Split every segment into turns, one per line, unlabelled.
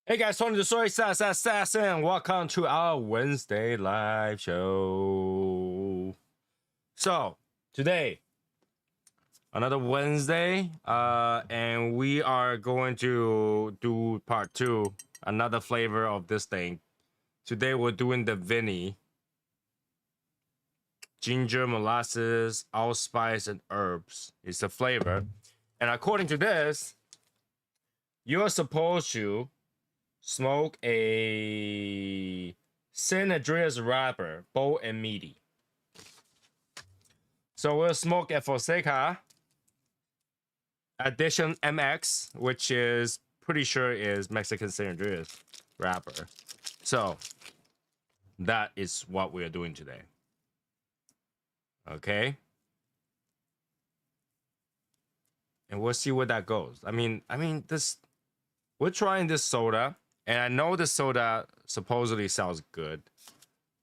Hey guys, Tony the Soy Sauce Assassin. Welcome to our Wednesday live show. So today, another Wednesday, and we are going to do part two, another flavor of this thing. Today we're doing the Vinny, ginger, molasses, allspice, and herbs. It's the flavor, and according to this, you're supposed to smoke a San Andreas wrapper, bold and meaty. So we'll smoke a Fonseca Edition MX, which is pretty sure is Mexican San Andreas wrapper. So that is what we are doing today. Okay. And we'll see where that goes. I mean, this we're trying this soda, and I know the soda supposedly sounds good,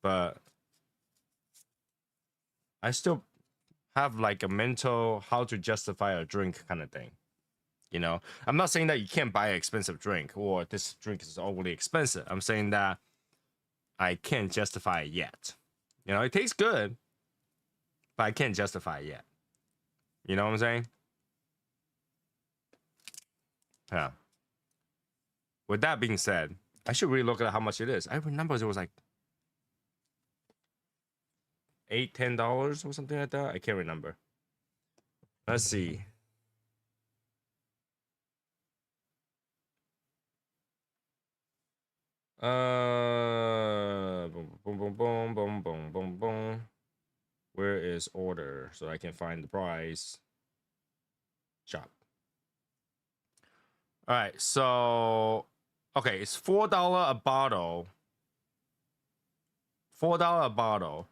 but I still have like a mental how to justify a drink kind of thing. You know, I'm not saying that you can't buy an expensive drink or this drink is overly expensive. I'm saying that I can't justify it yet. You know, it tastes good, but I can't justify it yet. You know what I'm saying? Yeah. With that being said, I should really look at how much it is. I remember it was like $8-10 or something like that. I can't remember. Let's see. Boom, boom, boom, boom, boom, boom, boom, boom. Where is order so I can find the price? Shop. All right, so okay, it's $4 a bottle. $4 a bottle.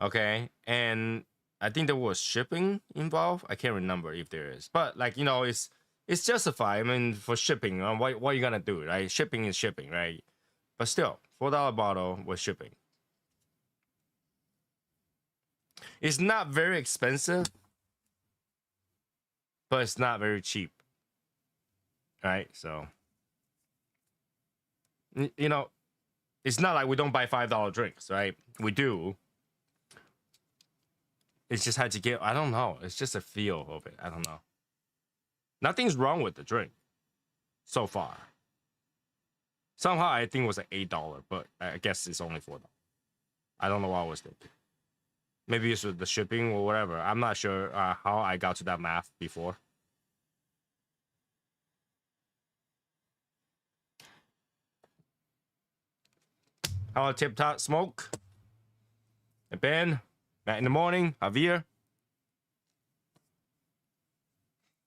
Okay, and I think there was shipping involved. I can't remember if there is, but like you know, it's justified. I mean, for shipping, what are you gonna do, right? Shipping is shipping, right? But still, $4 bottle with shipping. It's not very expensive, but it's not very cheap. Right? So, you know, it's not like we don't buy $5 drinks, right? We do. It's just had to get, I don't know. It's just a feel of it. I don't know. Nothing's wrong with the drink so far. Somehow I think it was like $8, but I guess it's only $4. I don't know what I was thinking. Maybe it's with the shipping or whatever. I'm not sure how I got to that math before. How Tip Top Smoke? Ben, Matt in the morning, Javier.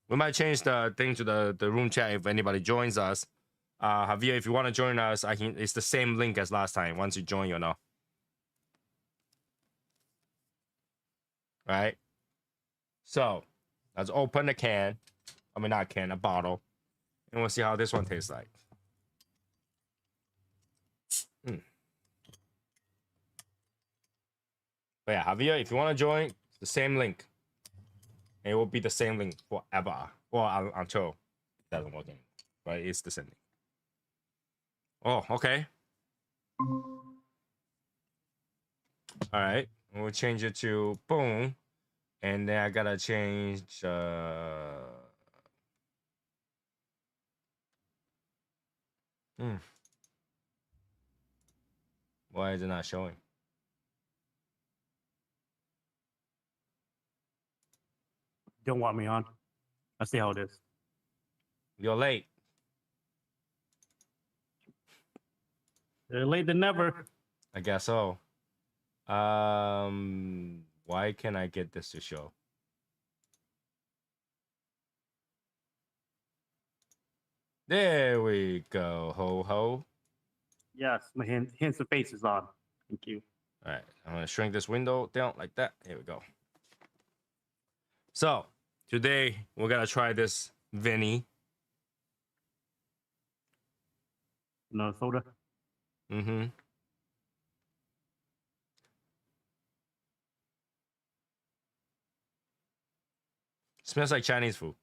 We might change the thing to the room chat if anybody joins us. Javier, if you want to join us, it's the same link as last time. Once you join, you know. All right. So let's open the can. I mean, not a can, a bottle, and we'll see how this one tastes like. But yeah, Javier, if you want to join, it's the same link. And it will be the same link forever. Well, until it doesn't work anymore. But it's the same link. Oh, okay. All right. We'll change it to boom. And then I gotta change Why is it not showing?
Don't want me on. Let's see how it is.
You're late.
Better late than never.
I guess so. Why can't I get this to show? There we go. Ho ho.
Yes, my hands and face is on. Thank you.
All right, I'm gonna shrink this window down like that. Here we go. So today we're gonna try this Vinny.
Another soda.
Mm-hmm. Smells like Chinese food.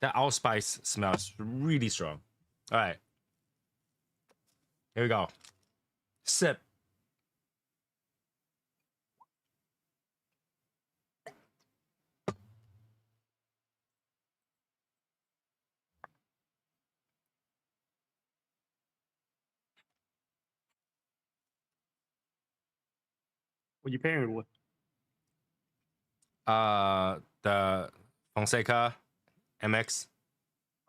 That allspice smells really strong. All right. Here we go. Sip.
What you pairing it with?
The Fonseca MX.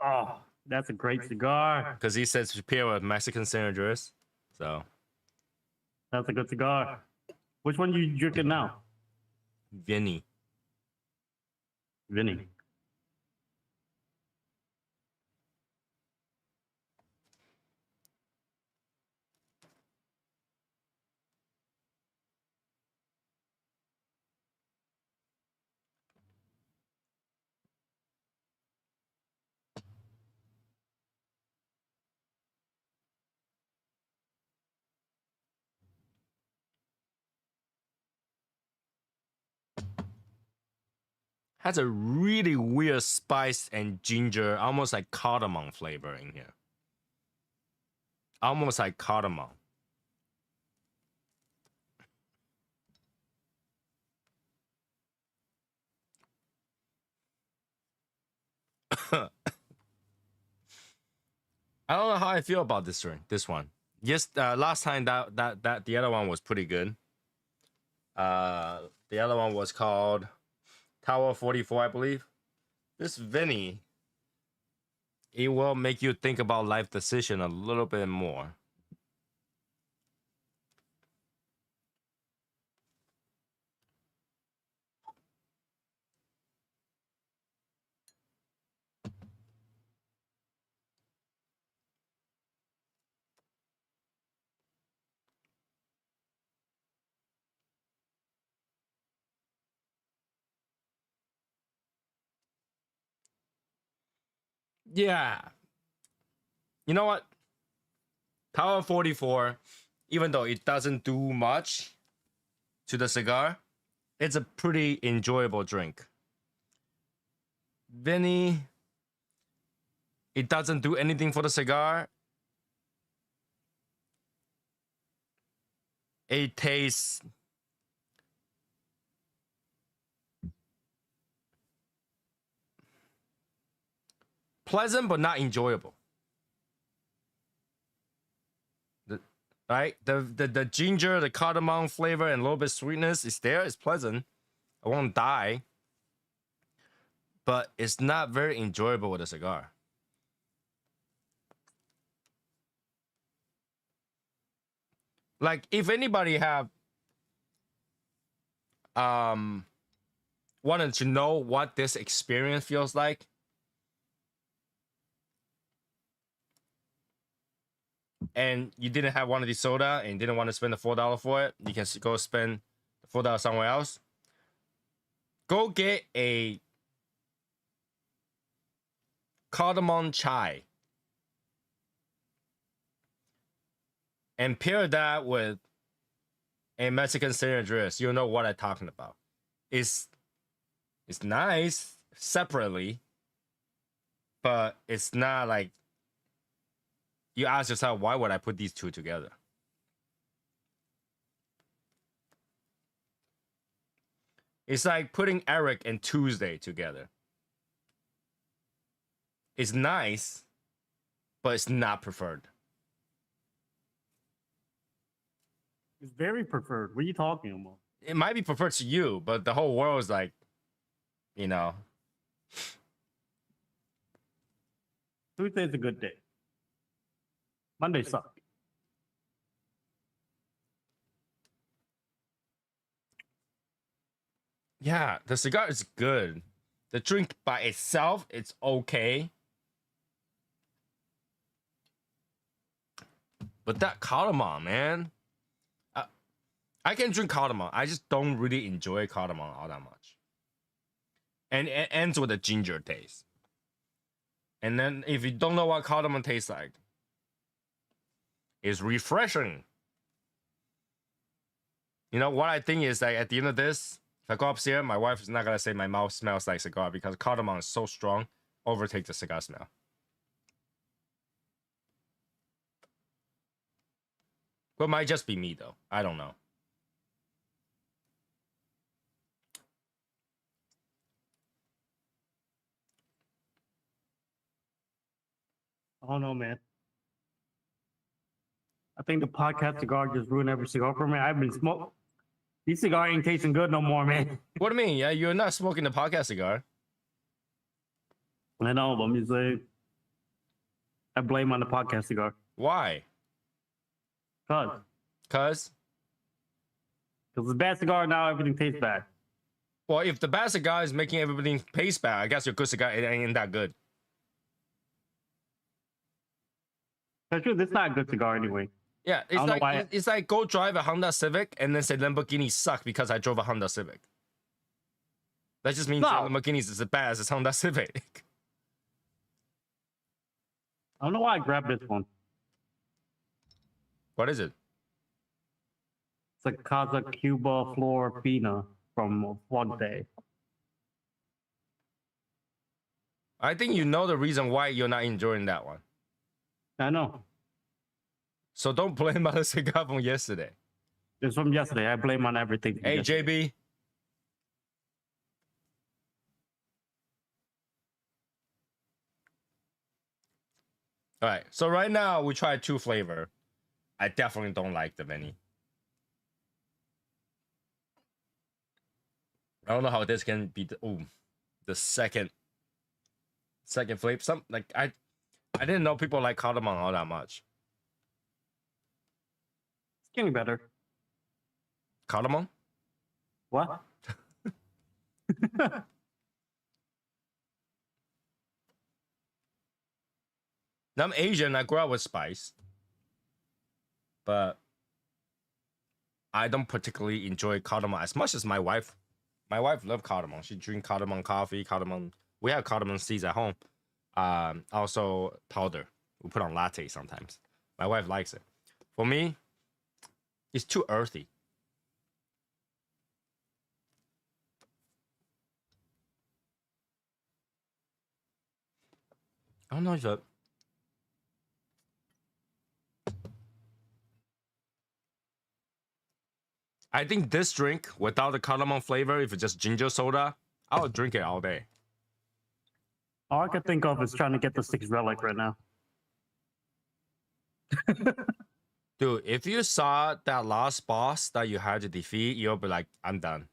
Oh, that's a great cigar.
Because he says to pair with Mexican San Andreas. So
That's a good cigar. Which one you drinking now?
Vinny.
Vinny.
Has a really weird spice and ginger, almost like cardamom flavor in here. Almost like cardamom. I don't know how I feel about this drink. This one. Yes, last time that the other one was pretty good. The other one was called Tower 44, I believe. This Vinny, it will make you think about life decision a little bit more. Yeah. You know what? Tower 44, even though it doesn't do much to the cigar, it's a pretty enjoyable drink. Vinny, it doesn't do anything for the cigar. It tastes pleasant but not enjoyable. Right? The ginger, the cardamom flavor, and a little bit sweetness is there. It's pleasant. I won't die. But it's not very enjoyable with a cigar. Like, if anybody have wanted to know what this experience feels like, and you didn't have one of these soda and didn't want to spend the $4 for it, you can go spend the $4 somewhere else. Go get a cardamom chai and pair that with a Mexican San Andreas. You'll know what I'm talking about. It's nice separately, but it's not like you ask yourself, why would I put these two together? It's like putting Eric and Tuesday together. It's nice, but it's not preferred.
It's very preferred. What are you talking about?
It might be preferred to you, but the whole world is like, you know.
Tuesday's a good day. Monday suck.
Yeah, the cigar is good. The drink by itself, it's okay. But that cardamom, man. I can drink cardamom. I just don't really enjoy cardamom all that much. And it ends with a ginger taste. And then if you don't know what cardamom tastes like, it's refreshing. You know, what I think is that at the end of this, if I go upstairs, my wife is not going to say my mouth smells like cigar because cardamom is so strong. overtake the cigar smell. But it might just be me though. I don't know.
I don't know, man. I think the podcast cigar just ruined every cigar for me. I've been smoking. These cigar ain't tasting good no more, man.
What do you mean? Yeah, you're not smoking the podcast cigar.
I know, but I'm just saying. I blame on the podcast cigar.
Why?
Because
Cause
it's a bad cigar now, everything tastes bad.
well, if the bad cigar is making everything taste bad, I guess your good cigar it ain't that good.
That's true. This is not a good cigar anyway.
Yeah,
don't know why-
it's like go drive a Honda Civic and then say Lamborghini suck because I drove a Honda Civic. That just means
No.
Lamborghini is as bad as Honda Civic.
I don't know why I grabbed this one.
What is it?
It's a Casa Cuba Flor Fina from Fuente.
I think you know the reason why you're not enjoying that one.
I know.
So don't blame on the cigar from yesterday.
It's from yesterday. I blame on everything. from
Hey,
yesterday.
JB. All right. So right now we tried 2 flavor. I definitely don't like the many. I don't know how this can be the second flavor. Some like I didn't know people like cardamom all that much.
It's getting better.
Cardamom?
What?
I'm Asian. I grew up with spice, but I don't particularly enjoy cardamom as much as my wife. My wife loves cardamom. She drink cardamom coffee, cardamom. We have cardamom seeds at home. Also powder. We put on latte sometimes. My wife likes it. For me, it's too earthy. I don't know if I think this drink without the cardamom flavor, if it's just ginger soda, I would drink it all day.
All I can think of is trying to get the 6 relic right now.
Dude, if you saw that last boss that you had to defeat, you'll be like, I'm done.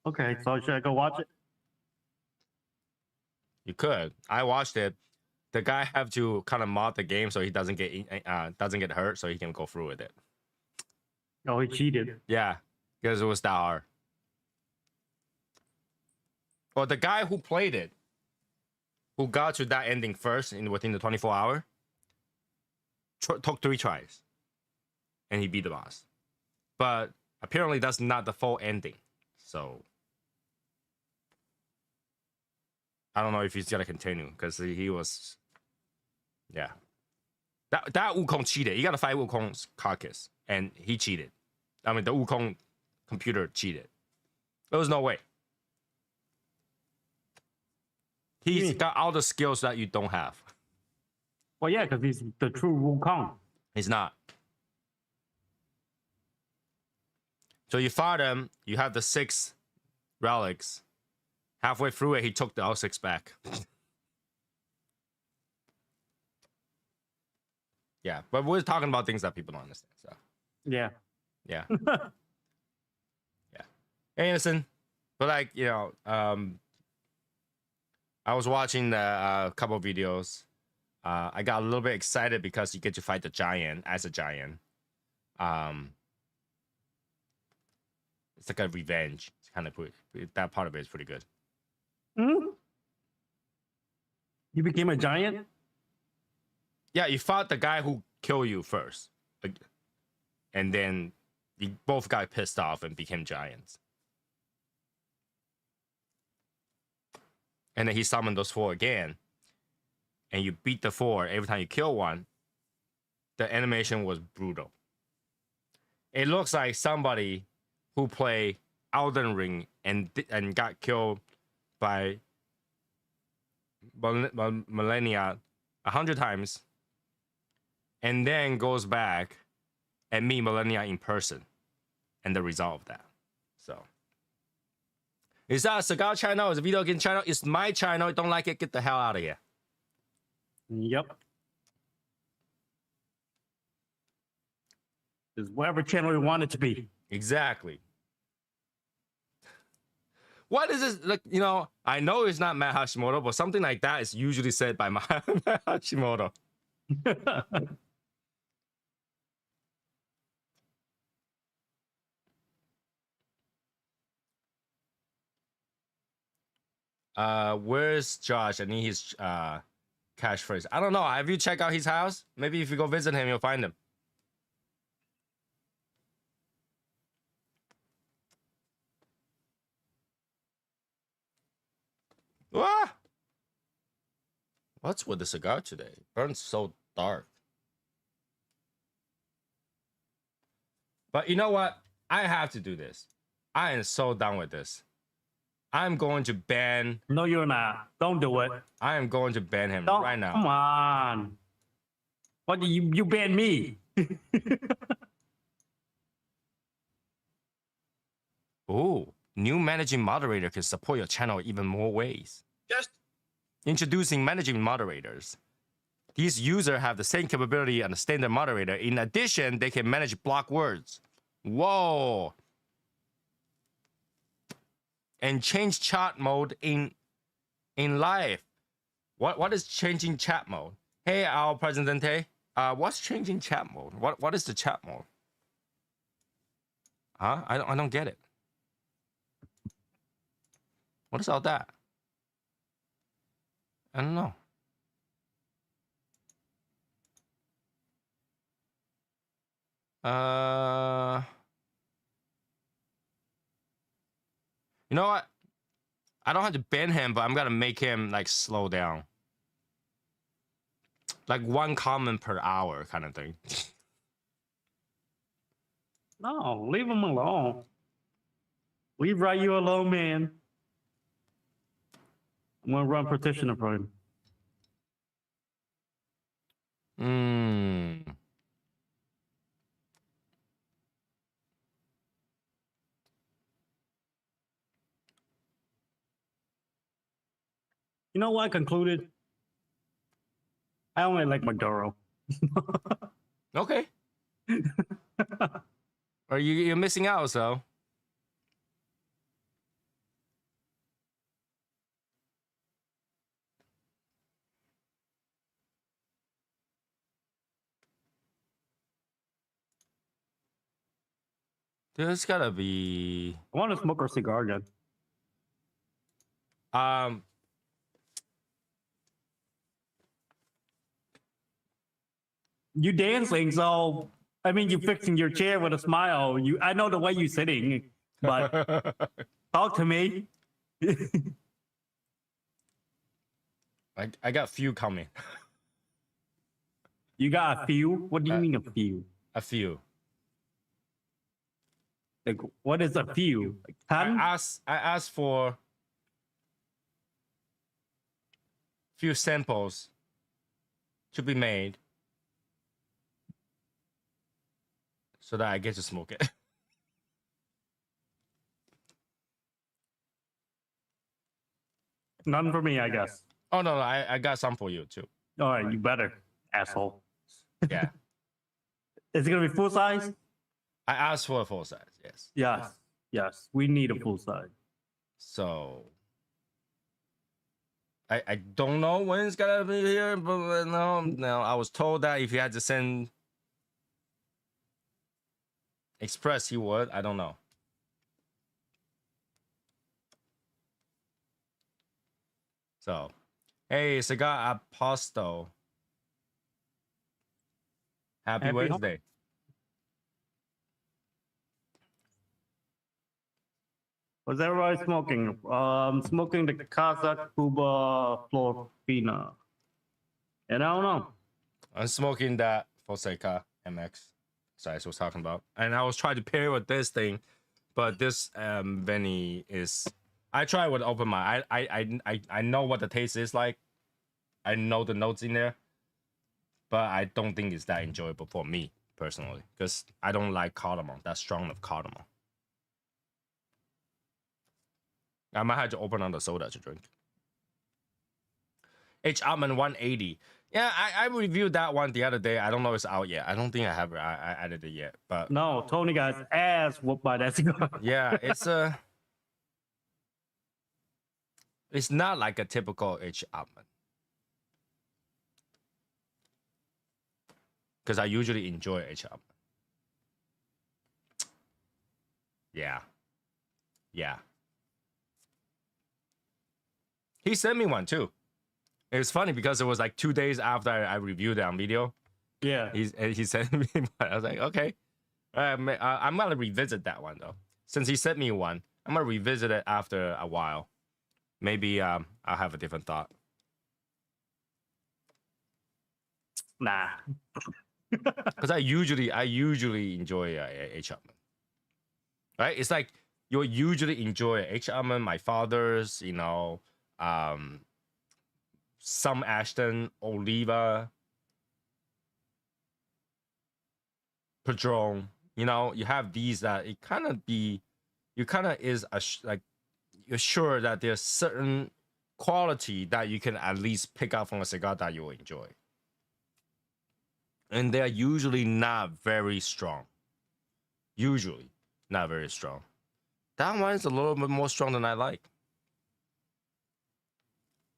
Okay, so should I go watch it?
You could. I watched it. The guy have to kind of mod the game so he doesn't get hurt, so he can go through with it.
Oh, he cheated.
Yeah, because it was that hard. Well, the guy who played it, who got to that ending first within the 24 hour, took 3 tries, and he beat the boss. But apparently, that's not the full ending. So I don't know if he's gonna continue because he was, yeah. That Wukong cheated. You gotta fight Wukong's carcass, and he cheated. I mean, the Wukong computer cheated. There was no way. He's got all the skills that you don't have.
Well, yeah, because he's the true Wukong.
He's not. So you fought him. You have the 6 relics. Halfway through it, he took the all 6 back. Yeah, but we're talking about things that people don't understand. So
Yeah.
yeah, yeah. Hey, Innocent. But like I was watching a couple of videos. I got a little bit excited because you get to fight the giant as a giant. It's like a revenge. It's kind of that part of it is pretty good.
Hmm? You became a giant?
Yeah, you fought the guy who killed you first, and then you both got pissed off and became giants. And then he summoned those 4 again, and you beat the 4 every time you kill one. The animation was brutal. It looks like somebody who played Elden Ring and got killed by millennia 100 times, and then goes back and meet millennia in person, and the result of that. So, is that a cigar channel? Is a video game channel? It's my channel. Don't like it? Get the hell out of here.
Yep. It's whatever channel you want it to be.
Exactly. What is this? Like, you know, I know it's not Matt Hashimoto, but something like that is usually said by Matt Hashimoto. Where's Josh? I need his catchphrase. I don't know. Have you checked out his house? Maybe if you go visit him, you'll find him. Ah! What's with the cigar today? It burns so dark. But you know what? I have to do this. I am so done with this. I'm going to ban.
No, you're not. Don't do it.
I am going to ban him
Don't,
right now.
Come on. What do you ban me?
Ooh, new managing moderator can support your channel even more ways. Just introducing managing moderators. These users have the same capability as a standard moderator. In addition, they can manage block words. Whoa. And change chat mode in live. What is changing chat mode? Hey, our Presidente. What's changing chat mode? What is the chat mode? Huh? I don't get it. What is all that? I don't know. You know what? I don't have to ban him, but I'm gonna make him like slow down. Like 1 comment per hour kind of thing.
No, leave him alone. Leave Ryu alone, man. I'm gonna run petitioner for him. You know what I concluded? I only like Maduro.
Okay. Or you're missing out, so. There's gotta be.
I want to smoke a cigar again. You dancing, so I mean, you fixing your chair with a smile. I know the way you sitting, but talk to me.
I got few coming.
You got a few? What do you mean a few?
A few.
Like, what is a few? Like 10?
I asked for few samples to be made so that I get to smoke it.
None for me, I guess.
Oh no, I got some for you too.
All right, you better, asshole.
Yeah.
Is it gonna be full size?
I asked for a full size, yes.
Yes, yes. We need a full size.
So I don't know when it's gonna be here, but no. I was told that if you had to send express, he would. I don't know. So, hey, Cigar Apostle. Happy Wednesday.
What's everybody smoking? Smoking the Kazakh Cuba Florfina. And I don't know.
I'm smoking that Fonseca MX. Sorry, I was talking about. And I was trying to pair with this thing, but this Veni is. I try with open mind. I know what the taste is like, I know the notes in there, but I don't think it's that enjoyable for me personally because I don't like cardamom, that strong of cardamom. I might have to open on the soda to drink. H. Almond 180. Yeah, I reviewed that one the other day. I don't know if it's out yet. I don't think I have I added it yet, but
No, Tony got his ass whooped by that cigar.
yeah, it's not like a typical H. Almond. Because I usually enjoy H. Almond. Yeah. Yeah. He sent me one too. It was funny because it was like 2 days after I reviewed it on video.
Yeah.
He sent me one. I was like, okay. I'm going to revisit that one though. Since he sent me one, I'm going to revisit it after a while. Maybe I'll have a different thought.
Nah.
Because I usually enjoy H. Almond. Right? It's like you usually enjoy H. Almond, my father's, you know, some Ashton, Oliva, Padron. You know, you have these that it kind of is like you're sure that there's certain quality that you can at least pick up from a cigar that you will enjoy. And they're usually not very strong. Usually not very strong. That one is a little bit more strong than I like.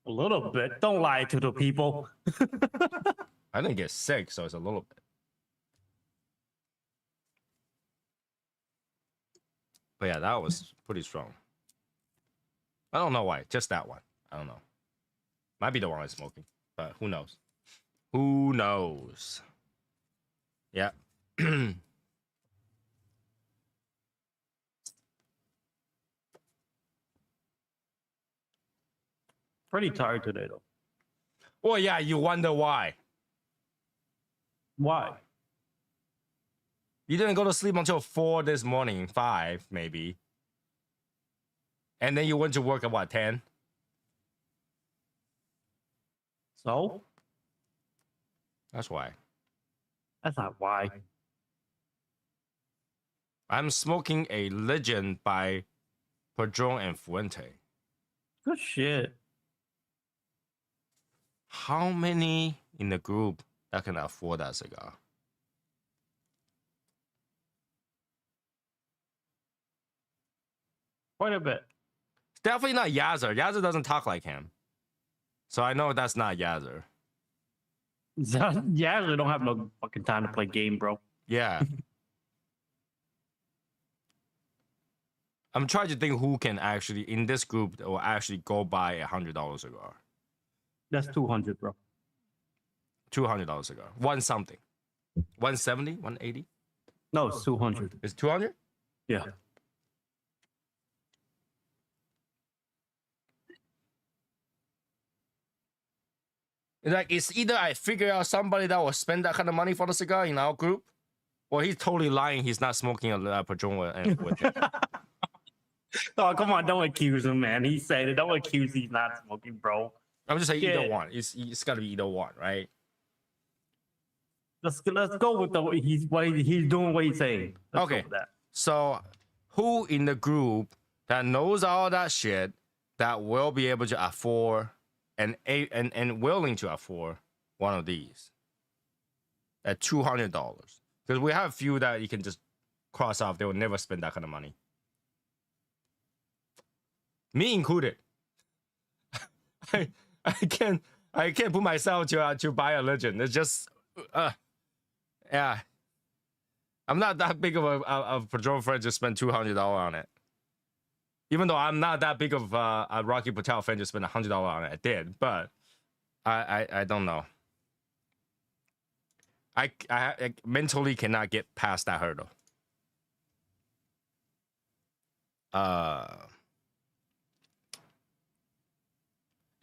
A little bit. Don't lie to the people.
I didn't get sick, so it's a little bit. But yeah, that was pretty strong. I don't know why. Just that one. I don't know. Might be the one I'm smoking, but who knows? Who knows? Yeah.
Pretty tired today, though.
Well, yeah, you wonder why.
Why?
You didn't go to sleep until 4 this morning, 5 maybe. And then you went to work at what, 10?
So?
That's why.
That's not why.
I'm smoking a Legend by Padron and Fuente.
Good shit.
How many in the group that can afford that cigar?
Quite a bit.
It's definitely not Yazzer. Yazzer doesn't talk like him. So I know that's not Yazzer.
Yeah, they don't have no fucking time to play game, bro.
Yeah. I'm trying to think who can actually, in this group, that will actually go buy $100 cigar.
That's 200, bro.
$200 cigar. One something. 170? 180?
No, it's 200.
It's 200?
Yeah.
It's like, it's either I figure out somebody that will spend that kind of money for the cigar in our group, or he's totally lying. He's not smoking a Padron with it.
Oh, come on. Don't accuse him, man. He said it. Don't accuse he's not smoking, bro.
I'm just saying
Yeah.
either one. It's got to be either one, right?
Let's go with he's doing what he's saying. Let's
Okay.
go with that.
So, who in the group that knows all that shit that will be able to afford and willing to afford one of these at $200? Because we have a few that you can just cross off. They will never spend that kind of money. Me included. I can't put myself to buy a Legend. It's just yeah. I'm not that big of a Padron fan to spend $200 on it. Even though I'm not that big of a Rocky Patel fan to spend $100 on it. I did, but I don't know. I mentally cannot get past that hurdle.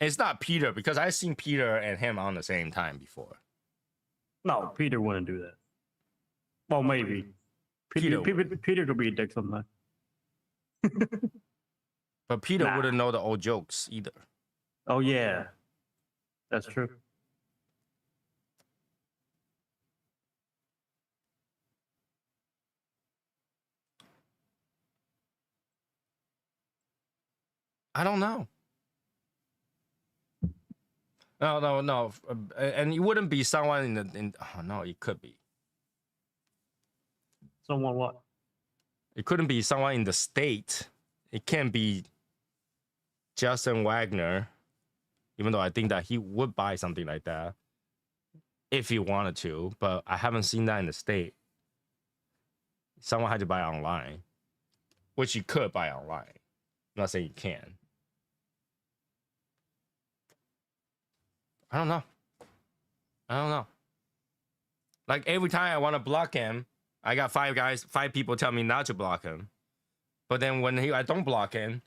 It's not Peter because I've seen Peter and him on the same time before.
No, Peter wouldn't do that. Well, maybe. Peter could be a dick sometimes.
But Peter
Nah.
wouldn't know the old jokes either.
Oh, yeah. That's true.
I don't know. No. And it wouldn't be someone in. Oh no, it could be.
Someone what?
It couldn't be someone in the state. It can't be Justin Wagner, even though I think that he would buy something like that if he wanted to. But I haven't seen that in the state. Someone had to buy online, which you could buy online. I'm not saying you can. I don't know. Like every time I want to block him, I got five people tell me not to block him. But then when I don't block him,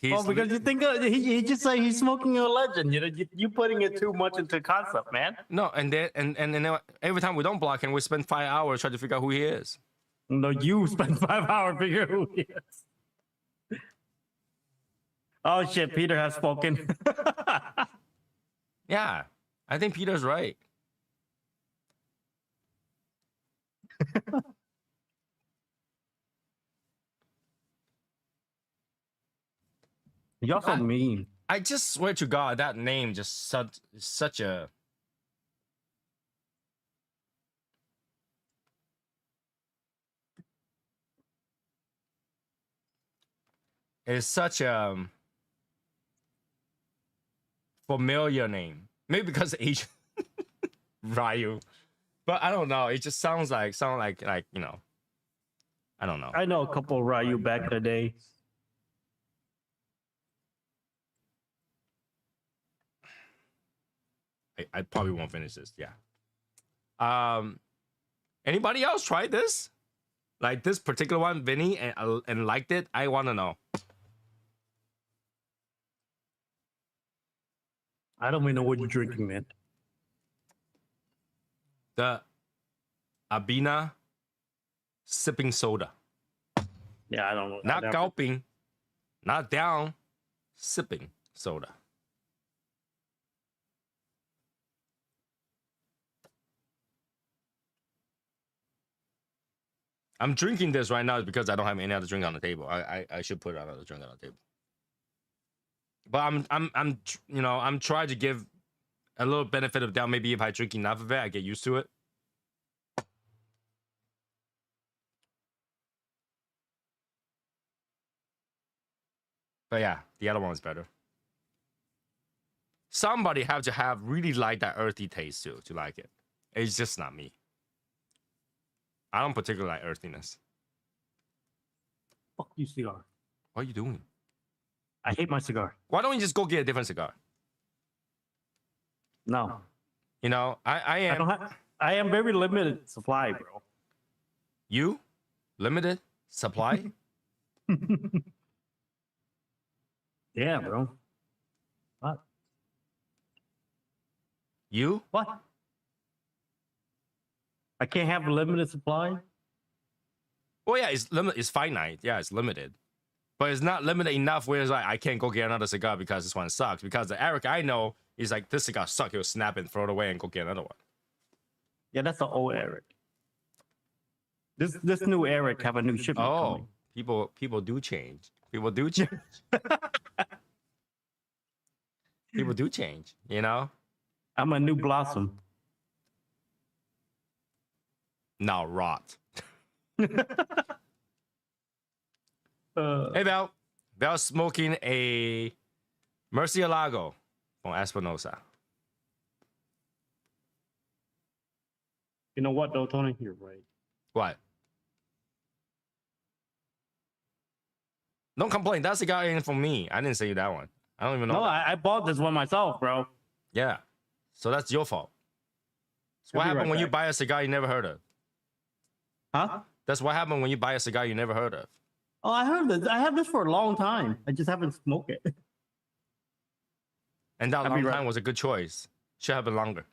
he's
because you think he just like he's smoking a legend. You know, you putting it too much into concept, man.
no, and then every time we don't block him, we spend 5 hours trying to figure out who he is.
No, you spend 5 hours figuring who he is. Oh shit, Peter has spoken.
Yeah, I think Peter's right.
You're so mean.
I just swear to God, that name just such a. It's such a familiar name. Maybe because of Asian Ryu, but I don't know. It just sounds like you know. I don't know.
I know a couple of Ryu back in the day.
I probably won't finish this. Yeah. Anybody else tried this? Like this particular one, Vinny, and liked it? I want to know.
I don't even know what you're drinking, man.
The Abbina Sipping Soda.
Yeah, I don't know.
Not gulping, not down, sipping soda. I'm drinking this right now because I don't have any other drink on the table. I should put another drink on the table. But I'm trying to give a little benefit of doubt. Maybe if I drink enough of it, I get used to it. But yeah, the other one was better. Somebody have to have really like that earthy taste too to like it. It's just not me. I don't particularly like earthiness.
Fuck you, cigar.
What are you doing?
I hate my cigar.
Why don't you just go get a different cigar?
No.
You know, I
am very limited supply, bro.
You? Limited supply?
Yeah, bro. What?
You?
What? I can't have a limited supply?
Oh yeah, it's limited. It's finite. Yeah, it's limited. But it's not limited enough where it's like, I can't go get another cigar because this one sucks. Because the Eric I know is like, this cigar sucks. He'll snap and throw it away and go get another one.
Yeah, that's the old Eric. This new Eric have a new shipment coming.
People do change. People do change. People do change, you know?
I'm a new blossom.
Now rot.
Uh,
Hey, Val. Val's smoking a Murcielago from Espinosa.
You know what, though, Tony? You're right.
What? Don't complain. That cigar ain't for me. I didn't say you that one. I don't even know.
No,
that.
I bought this one myself, bro.
Yeah. So that's your fault. So what happened when you buy a cigar you never heard of?
Huh?
That's what happened when you buy a cigar you never heard of.
Oh, I heard this. I have this for a long time. I just haven't smoked it.
And that long time was a good choice. Should have been longer.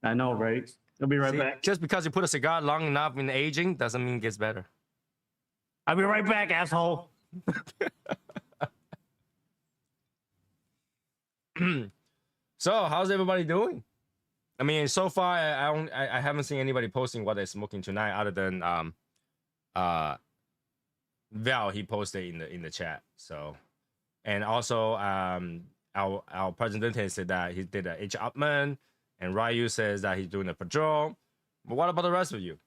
I know, right? I'll be right
See,
back.
just because you put a cigar long enough in aging doesn't mean it gets better.
I'll be right back, asshole.
So how's everybody doing? I mean, so far I haven't seen anybody posting what they're smoking tonight, other than Val, he posted in the chat. So, and also our president said that he did a H Upman, and Ryu says that he's doing a patrol. But what about the rest of you?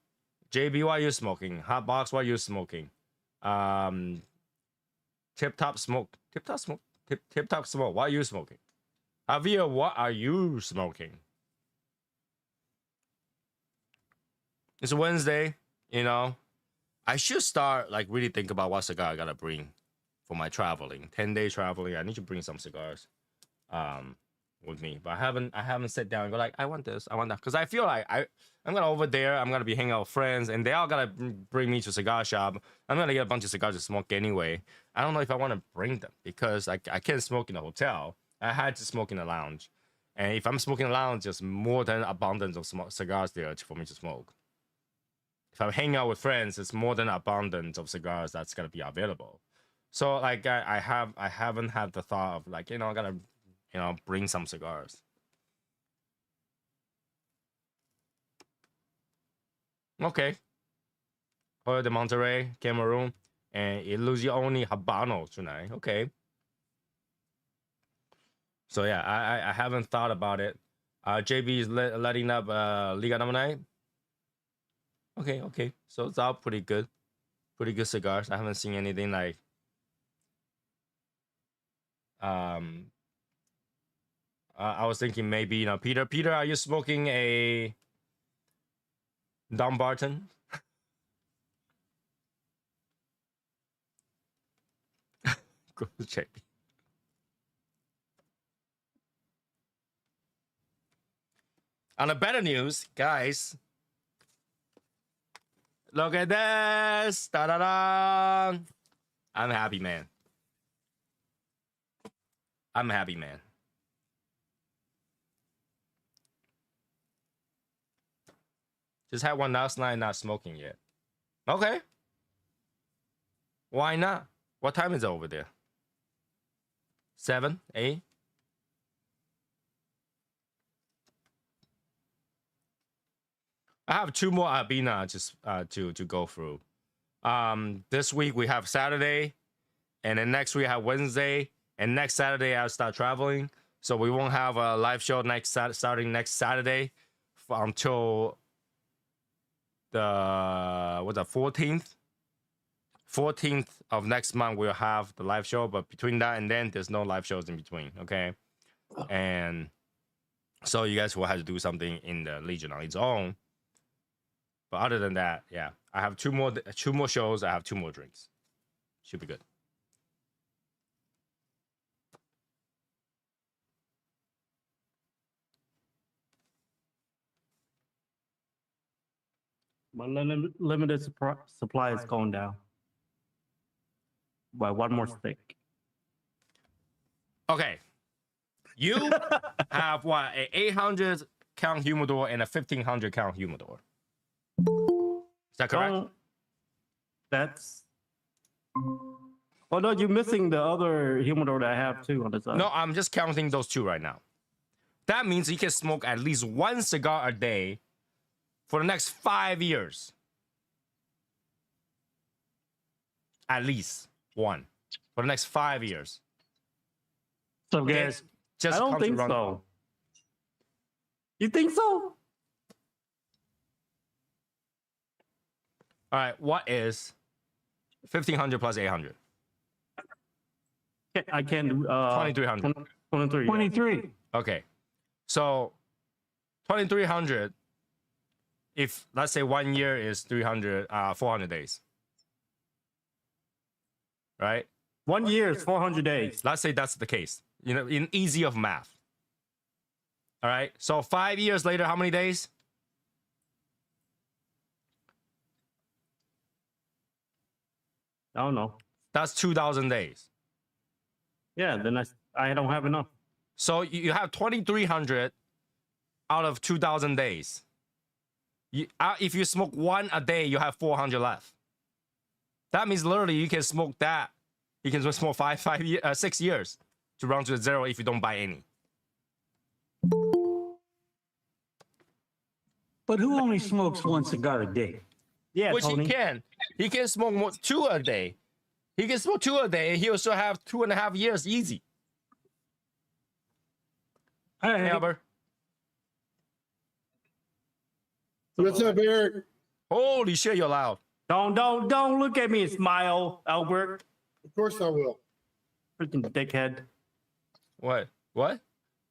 JB, what are you smoking? Hotbox, what are you smoking? Tip Top Smoke, what are you smoking? Javier, what are you smoking? It's Wednesday, you know. I should start like really think about what cigar I gotta bring for my traveling. 10-day traveling. I need to bring some cigars with me. But I haven't sat down and go like, I want this, I want that. Because I feel like I'm gonna over there, I'm gonna be hanging out with friends, and they all gotta bring me to a cigar shop. I'm gonna get a bunch of cigars to smoke anyway. I don't know if I want to bring them because I can't smoke in a hotel. I had to smoke in a lounge. And if I'm smoking in a lounge, there's more than abundance of cigars there for me to smoke. If I'm hanging out with friends, it's more than abundance of cigars that's gonna be available. So like I haven't had the thought of like, you know, I gotta, you know, bring some cigars. Okay. Hoyo de Monterrey, Cameroon, and Illusione Habano tonight. Okay. So yeah, I haven't thought about it. JB is letting up Liga number 9. Okay. So it's all pretty good cigars. I haven't seen anything like I was thinking maybe, you know, Peter, are you smoking a Don Barton? Go check. On the better news, guys, look at this. Da-da-da. I'm happy, man. Just had one last night, not smoking yet. Okay. Why not? What time is it over there? 7, 8? I have 2 more Abbina just to go through. This week we have Saturday, and then next week I have Wednesday, and next Saturday I'll start traveling. So we won't have a live show starting next Saturday until the 14th. 14th of next month we'll have the live show, but between that and then there's no live shows in between. Okay, and so you guys will have to do something in the Legion on its own. But other than that, yeah, I have 2 more shows. I have 2 more drinks. Should be good.
My limited supply is going down by 1 more stick.
Okay, you have what, a 800 count humidor and a 1500 count humidor. Is that correct?
That's. Oh no, you're missing the other humidor that I have too on the side.
No, I'm just counting those 2 right now. That means you can smoke at least 1 cigar a day for the next 5 years. At least 1 for the next 5 years.
So guys, I don't think so. You think so?
All right, what is 1500 plus 800?
I can do
2300.
23.
23.
Okay, so 2300. If let's say 1 year is 400 days, right?
1 year is 400 days.
Let's say that's the case. You know, in easy of math. All right. So 5 years later, how many days?
I don't know.
That's 2,000 days.
Yeah, then I don't have enough.
So you have 2,300 out of 2,000 days. If you smoke 1 a day, you have 400 left. That means literally you can smoke that. You can smoke 6 years to round to 0 if you don't buy any.
But who only smokes one cigar a day?
Yeah,
Which
Tony.
he can. He can smoke more, 2 a day. He can smoke 2 a day, and he also have 2.5 years easy.
All
Hey,
right.
Albert.
What's up, Eric?
Holy shit, you're loud.
Don't look at me and smile, Albert.
Of course I will.
Freaking dickhead.
What? What?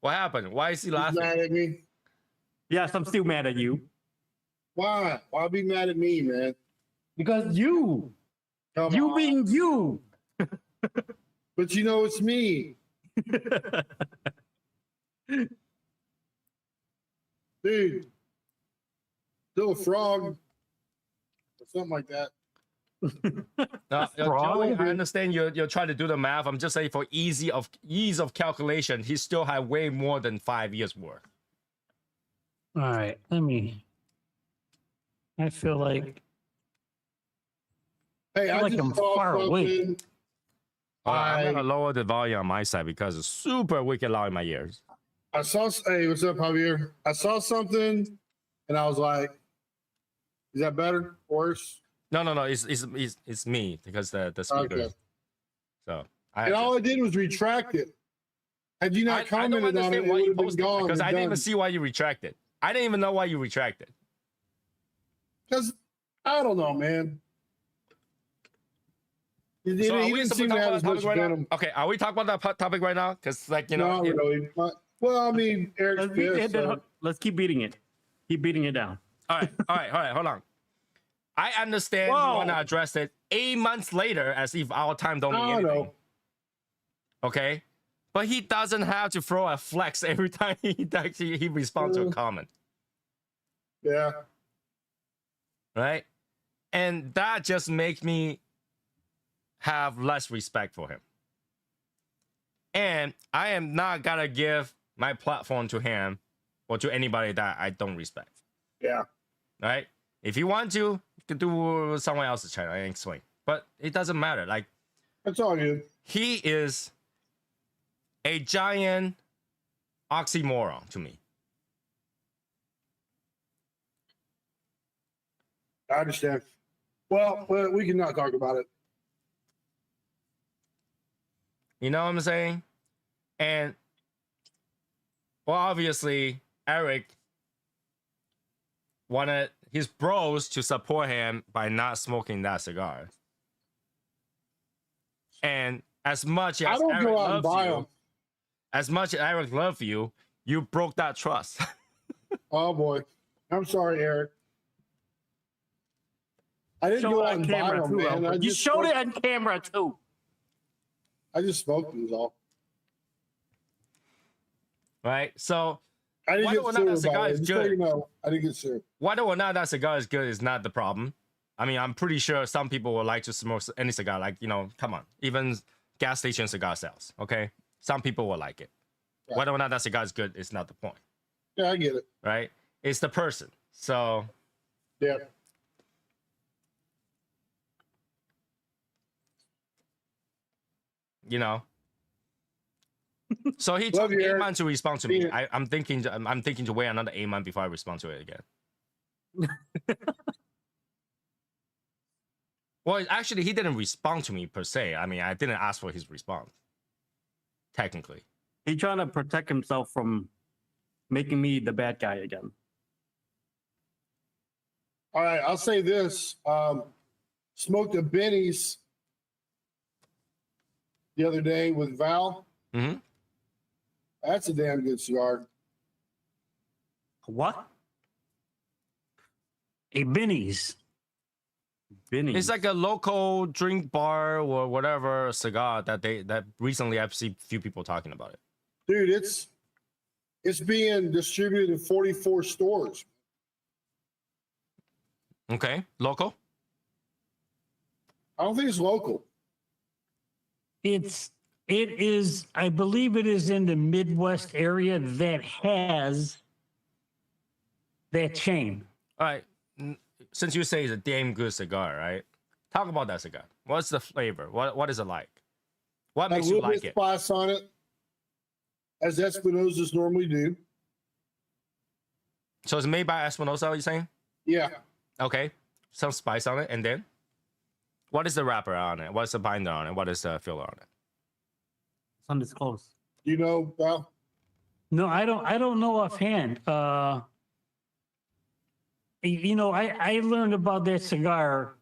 What happened? Why is he
He's
laughing?
mad at me.
Yes, I'm still mad at you.
Why? Why be mad at me, man?
Because you
Come on.
being you.
But you know it's me. Dude. Still a frog. Or something like that.
No,
Frog?
Joey, I understand you're trying to do the math. I'm just saying for ease of calculation, he still had way more than 5 years worth.
All right. I feel like
Hey, I
like
just
I'm
saw
far away.
something.
I'm gonna lower the volume on my side because it's super wicked loud in my ears.
I saw. Hey, what's up, Javier? I saw something, and I was like, "Is that better? Worse?"
No, it's me because the speaker.
Okay.
So
And all I did was retract it. Had you not commented on it, it would have been gone.
because I didn't even see why you retracted. I didn't even know why you retracted.
Because I don't know, man. He
So are we
didn't
supposed to
seem to
talk
have
about
as
that
much
topic right now?
venom.
Okay, are we talking about that topic right now? Because like
Not really. Well, I mean, Eric's pissed. So.
Let's keep beating it. Keep beating it down.
all right, hold on. I understand
Whoa.
you want to address it 8 months later as if our time don't mean
I
anything.
know.
Okay, but he doesn't have to throw a flex every time he responds to a comment,
Yeah.
right? And that just makes me have less respect for him. And I am not gonna give my platform to him or to anybody that I don't respect.
Yeah.
Right? If you want to, you can do someone else's channel and swing. But it doesn't matter. Like,
That's all good.
he is a giant oxymoron to me.
I understand. Well, we can not talk about it.
You know what I'm saying? And well, obviously, Eric wanted his bros to support him by not smoking that cigar. And as much
I
as
don't
Eric
go out and
loves
buy
you,
them.
as much as Eric loves you, you broke that trust.
Oh boy. I'm sorry, Eric. I didn't
Show
go
it
out
on
and buy
camera
them,
too,
man.
Albert. You showed it on camera too.
I just smoked them, is all.
Right? So
I didn't
whether
get
or not that
sued
cigar
about it.
is
Just so
good,
you know, I didn't get sued.
whether or not that cigar is good is not the problem. I mean, I'm pretty sure some people would like to smoke any cigar. Like, come on, even gas station cigar sales. Okay, some people will like it.
Right.
Whether or not that cigar is good is not the point,
Yeah, I get it.
right? It's the person. So
Yeah.
So he
Love
took
you,
8
Eric.
months to respond to me.
See ya.
I'm thinking to wait another 8 months before I respond to it again. Well, actually, he didn't respond to me per se. I mean, I didn't ask for his response. Technically,
He's trying to protect himself from making me the bad guy again.
All right, I'll say this. Smoked a Benny's the other day with Val.
hmm
That's a damn good cigar.
What?
a Benny's.
Vinny.
it's like a local drink bar or whatever cigar that recently I've seen few people talking about it.
Dude, it's being distributed in 44 stores.
Okay, local.
I don't think it's local.
It is, I believe it is in the Midwest area that has that chain.
All right. Since you say it's a damn good cigar, right? Talk about that cigar. What's the flavor? What is it like? What
A
makes you
little
like
bit
it?
spice on it, as Espinosas normally do.
So it's made by Espinosa, you're saying?
Yeah.
Okay. Some spice on it. And then what is the wrapper on it? What is the binder on it? What is the filler on it?
It's undisclosed.
You know, Val?
No, I don't know offhand. You know, I learned about that cigar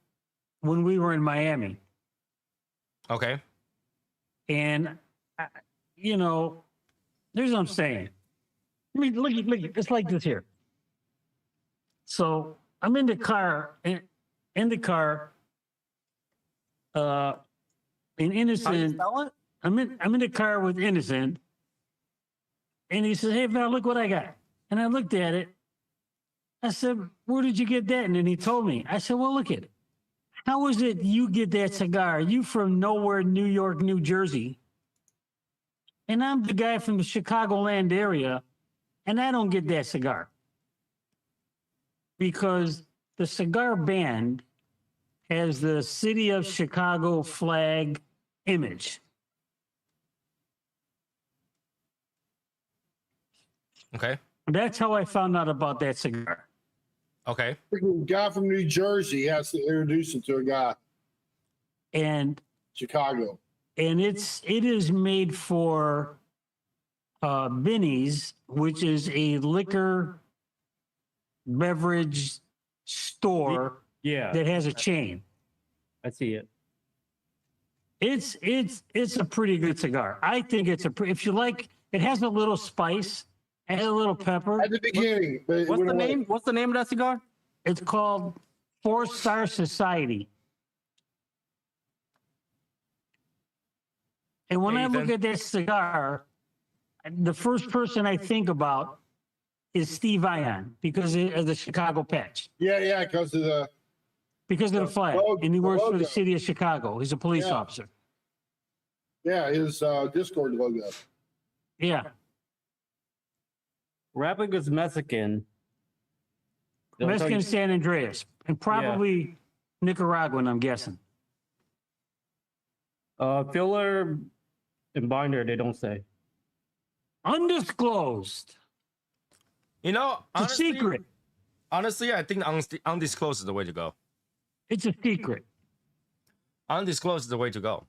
when we were in Miami,
Okay.
and you know, here's what I'm saying. I mean, look, it's like this here. So I'm in the car, in the car, in Innocent.
Spell it?
I'm in the car with Innocent, and he says, "Hey, Val, look what I got." And I looked at it. I said, "Where did you get that?" And then he told me. I said, "Well, look at it. How is it you get that cigar? You from nowhere, New York, New Jersey, and I'm the guy from the Chicagoland area, and I don't get that cigar because the cigar band has the city of Chicago flag image."
Okay.
That's how I found out about that cigar.
Okay.
A guy from New Jersey has to introduce him to a guy
And
Chicago.
it is made for Binny's, which is a liquor beverage store
Yeah,
that has a chain.
I see it.
It's a pretty good cigar. I think if you like, it has a little spice, it has a little pepper.
At the beginning. But it
What's
went
the
away.
name? What's the name of that cigar?
It's called 4-Star Society. And when
Hey,
I look
Ethan.
at that cigar, the first person I think about is Steve Ion because of the Chicago patch,
Yeah, because of the
because of the flag.
logo-
And he works for the
logo.
city of Chicago. He's a police
Yeah.
officer.
his Discord logo.
Yeah.
Rapping is Mexican. They'll tell
Mexican
you-
San Andreas. And probably Nicaraguan, I'm guessing.
Filler and binder, they don't say.
Undisclosed.
You know,
It's a secret.
Honestly, I think undisclosed is the way to go.
It's a secret.
Undisclosed is the way to go.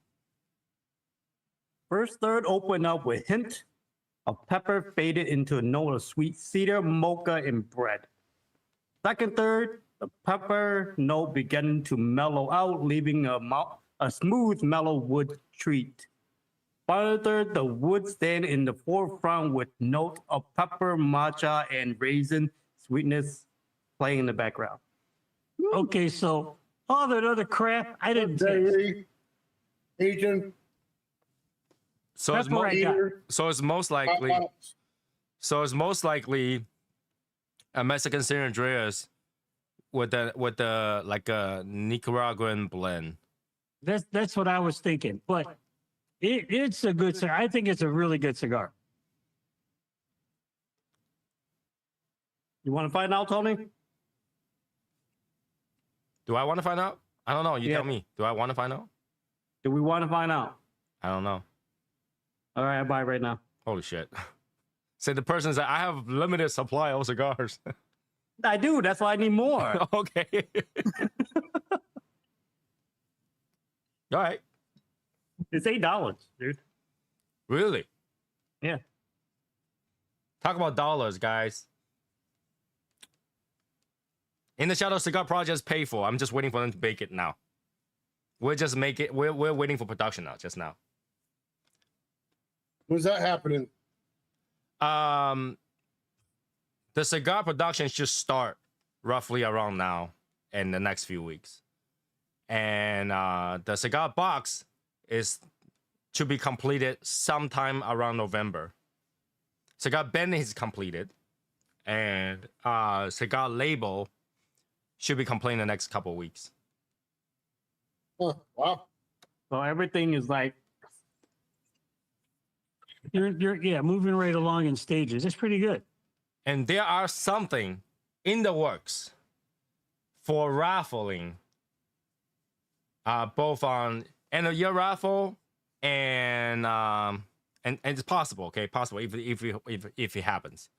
First third open up with hint of pepper faded into a note of sweet cedar, mocha, and bread. Second third, the pepper note began to mellow out, leaving a smooth, mellow wood treat. Final third, the wood stand in the forefront with note of pepper, matcha, and raisin sweetness playing in the background.
Okay, so all that other crap, I didn't taste.
Jerry, Agent,
So
That's
it's,
what I got.
Peter,
so it's most likely a Mexican San Andreas with the like a Nicaraguan blend.
That's what I was thinking. But it's a good cigar. I think it's a really good cigar.
You want to find out, Tony?
Do I want to find out? I don't know. You
Yeah.
tell me. Do I want to find out?
Do we want to find out?
I don't know.
All right, I'll buy it right now.
Holy shit. Say the person said, I have limited supply of cigars.
I do. That's why I need more.
Okay. All right.
It's $8, dude.
Really?
Yeah.
Talk about dollars, guys. In the Shadow Cigar Project's paid for. I'm just waiting for them to bake it now. We're waiting for production now, just now.
when's that happening?
The cigar production should start roughly around now in the next few weeks. And the cigar box is to be completed sometime around November. Cigar bending is completed. And cigar label should be complete in the next couple of weeks.
Huh, wow.
So everything is like,
You're moving right along in stages. It's pretty good.
And there are something in the works for raffling, both on end of year raffle and it's possible, okay, possible if it happens.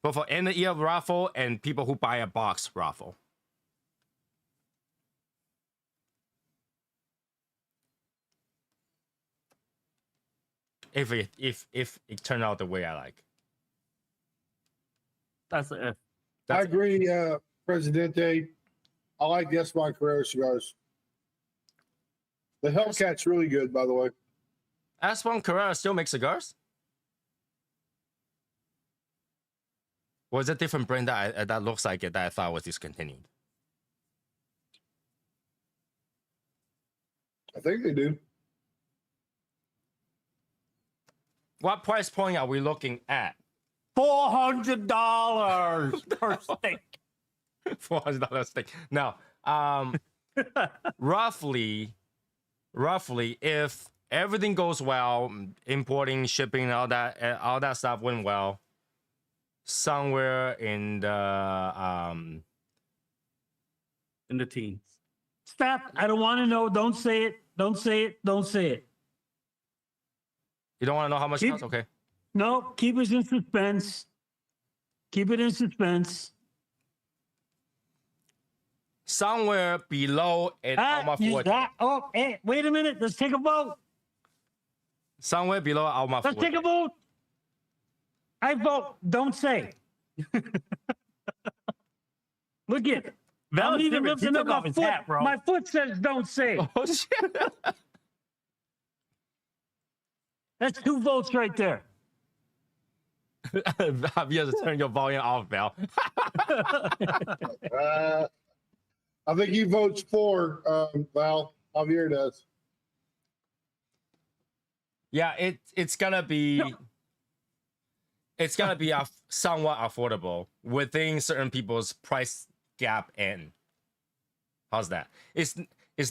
but for end of year raffle and people who buy a box raffle. If it turned out the way I like.
That's a if.
I agree, Presidente. I like the Esteban Carrera cigars. The Hellcat's really good, by the way.
Esteban Carrera still makes cigars? Was it a different brand that looks like it that I thought was discontinued?
I think they do.
What price point are we looking at?
$400 per stick.
$400 stick. Now, roughly, if everything goes well, importing, shipping, all that stuff went well, somewhere in the
teens.
Stop. I don't want to know. Don't say it. Don't say it. Don't say it.
You don't want to know how much it costs? Okay.
No, keep it in suspense. Keep it in suspense.
Somewhere below an Alma 40.
Oh, hey, wait a minute. Let's take a vote.
Somewhere below Alma 40.
Let's take a vote. I vote. Don't say. Look at. I'm even lifting up my foot.
Hat, bro.
My foot says don't say.
Oh, shit.
That's 2 votes right there.
You have to turn your volume off, Val.
I think he votes for Val. Javier does.
Yeah, it's gonna be somewhat affordable within certain people's price gap in. How's that? It's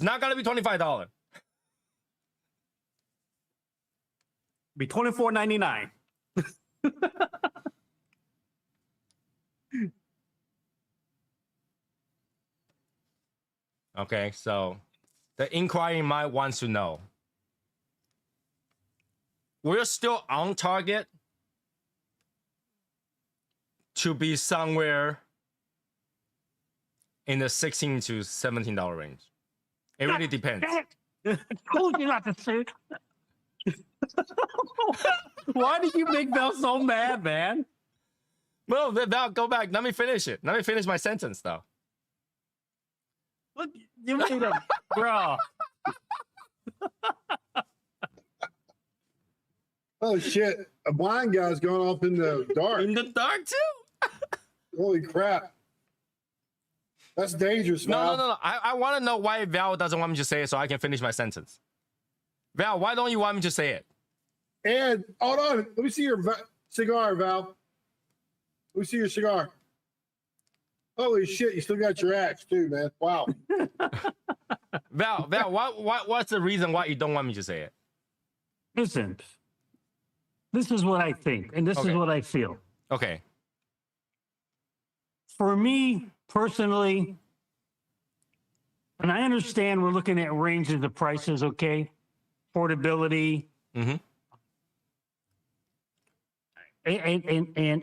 not gonna be $25.
Be $24.99.
Okay, so the inquiring mind wants to know. We're still on target to be somewhere in the $16 to $17 range. It really depends.
I told you not to say it.
Why did you make Val so mad, man?
No, Val, go back. Let me finish it. Let me finish my sentence, though.
Look, you made him, bro.
Oh shit! A blind guy's going off in the dark.
In the dark, too?
Holy crap! That's dangerous, Val.
No. I want to know why Val doesn't want me to say it so I can finish my sentence. Val, why don't you want me to say it?
And hold on, let me see your cigar, Val. Let me see your cigar. Holy shit! You still got your axe too, man. Wow.
Val, what's the reason why you don't want me to say it?
Listen, this is what I think, and this is what I feel.
Okay.
For me personally, and I understand we're looking at ranges of prices, okay? Portability.
Mm-hmm.
And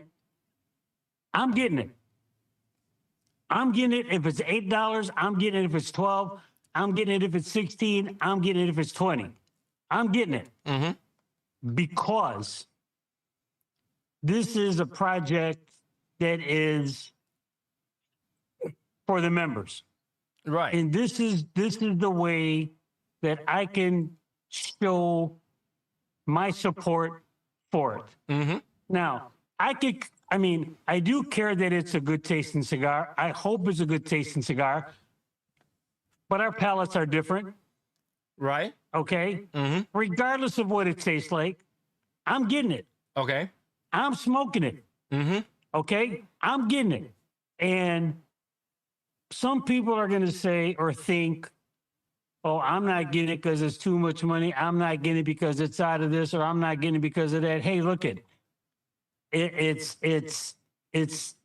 I'm getting it. I'm getting it if it's $8. I'm getting it if it's $12. I'm getting it if it's $16. I'm getting it if it's $20. I'm getting it.
Mm-hmm.
Because this is a project that is for the members.
Right.
And this is the way that I can show my support for it.
Mm-hmm.
Now, I do care that it's a good tasting cigar. I hope it's a good tasting cigar. But our palates are different,
Right.
okay?
Mm-hmm.
Regardless of what it tastes like, I'm getting it.
Okay.
I'm smoking it,
Mm-hmm.
okay? I'm getting it. And some people are going to say or think, oh, I'm not getting it because it's too much money. I'm not getting it because it's out of this, or I'm not getting it because of that. Hey, look at it. It's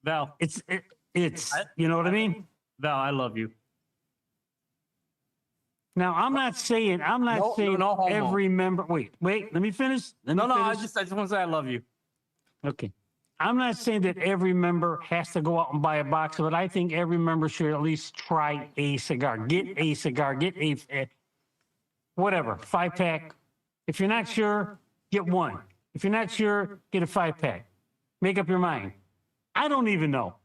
Val,
you know what I mean?
Val, I love you.
Now, I'm not saying
No homo.
every member. Wait, let me finish.
I just want to say I love you.
Okay. I'm not saying that every member has to go out and buy a box, but I think every member should at least try a cigar. Get a cigar. Get a whatever 5-pack. If you're not sure, get one. If you're not sure, get a 5-pack. Make up your mind. I don't even know.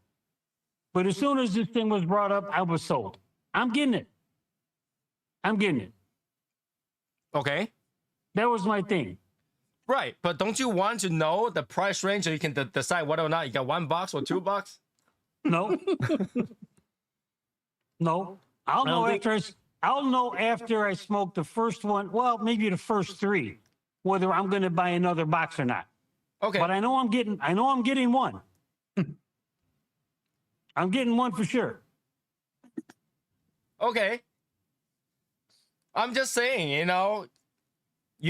But as soon as this thing was brought up, I was sold. I'm getting it. I'm getting it.
Okay.
That was my thing.
Right, but don't you want to know the price range so you can decide whether or not you got $1 or $2?
No. No. I'll know after I smoke the first one. Well, maybe the first 3, whether I'm going to buy another box or not.
Okay.
But I know I'm getting one. I'm getting one for sure.
Okay. I'm just saying, you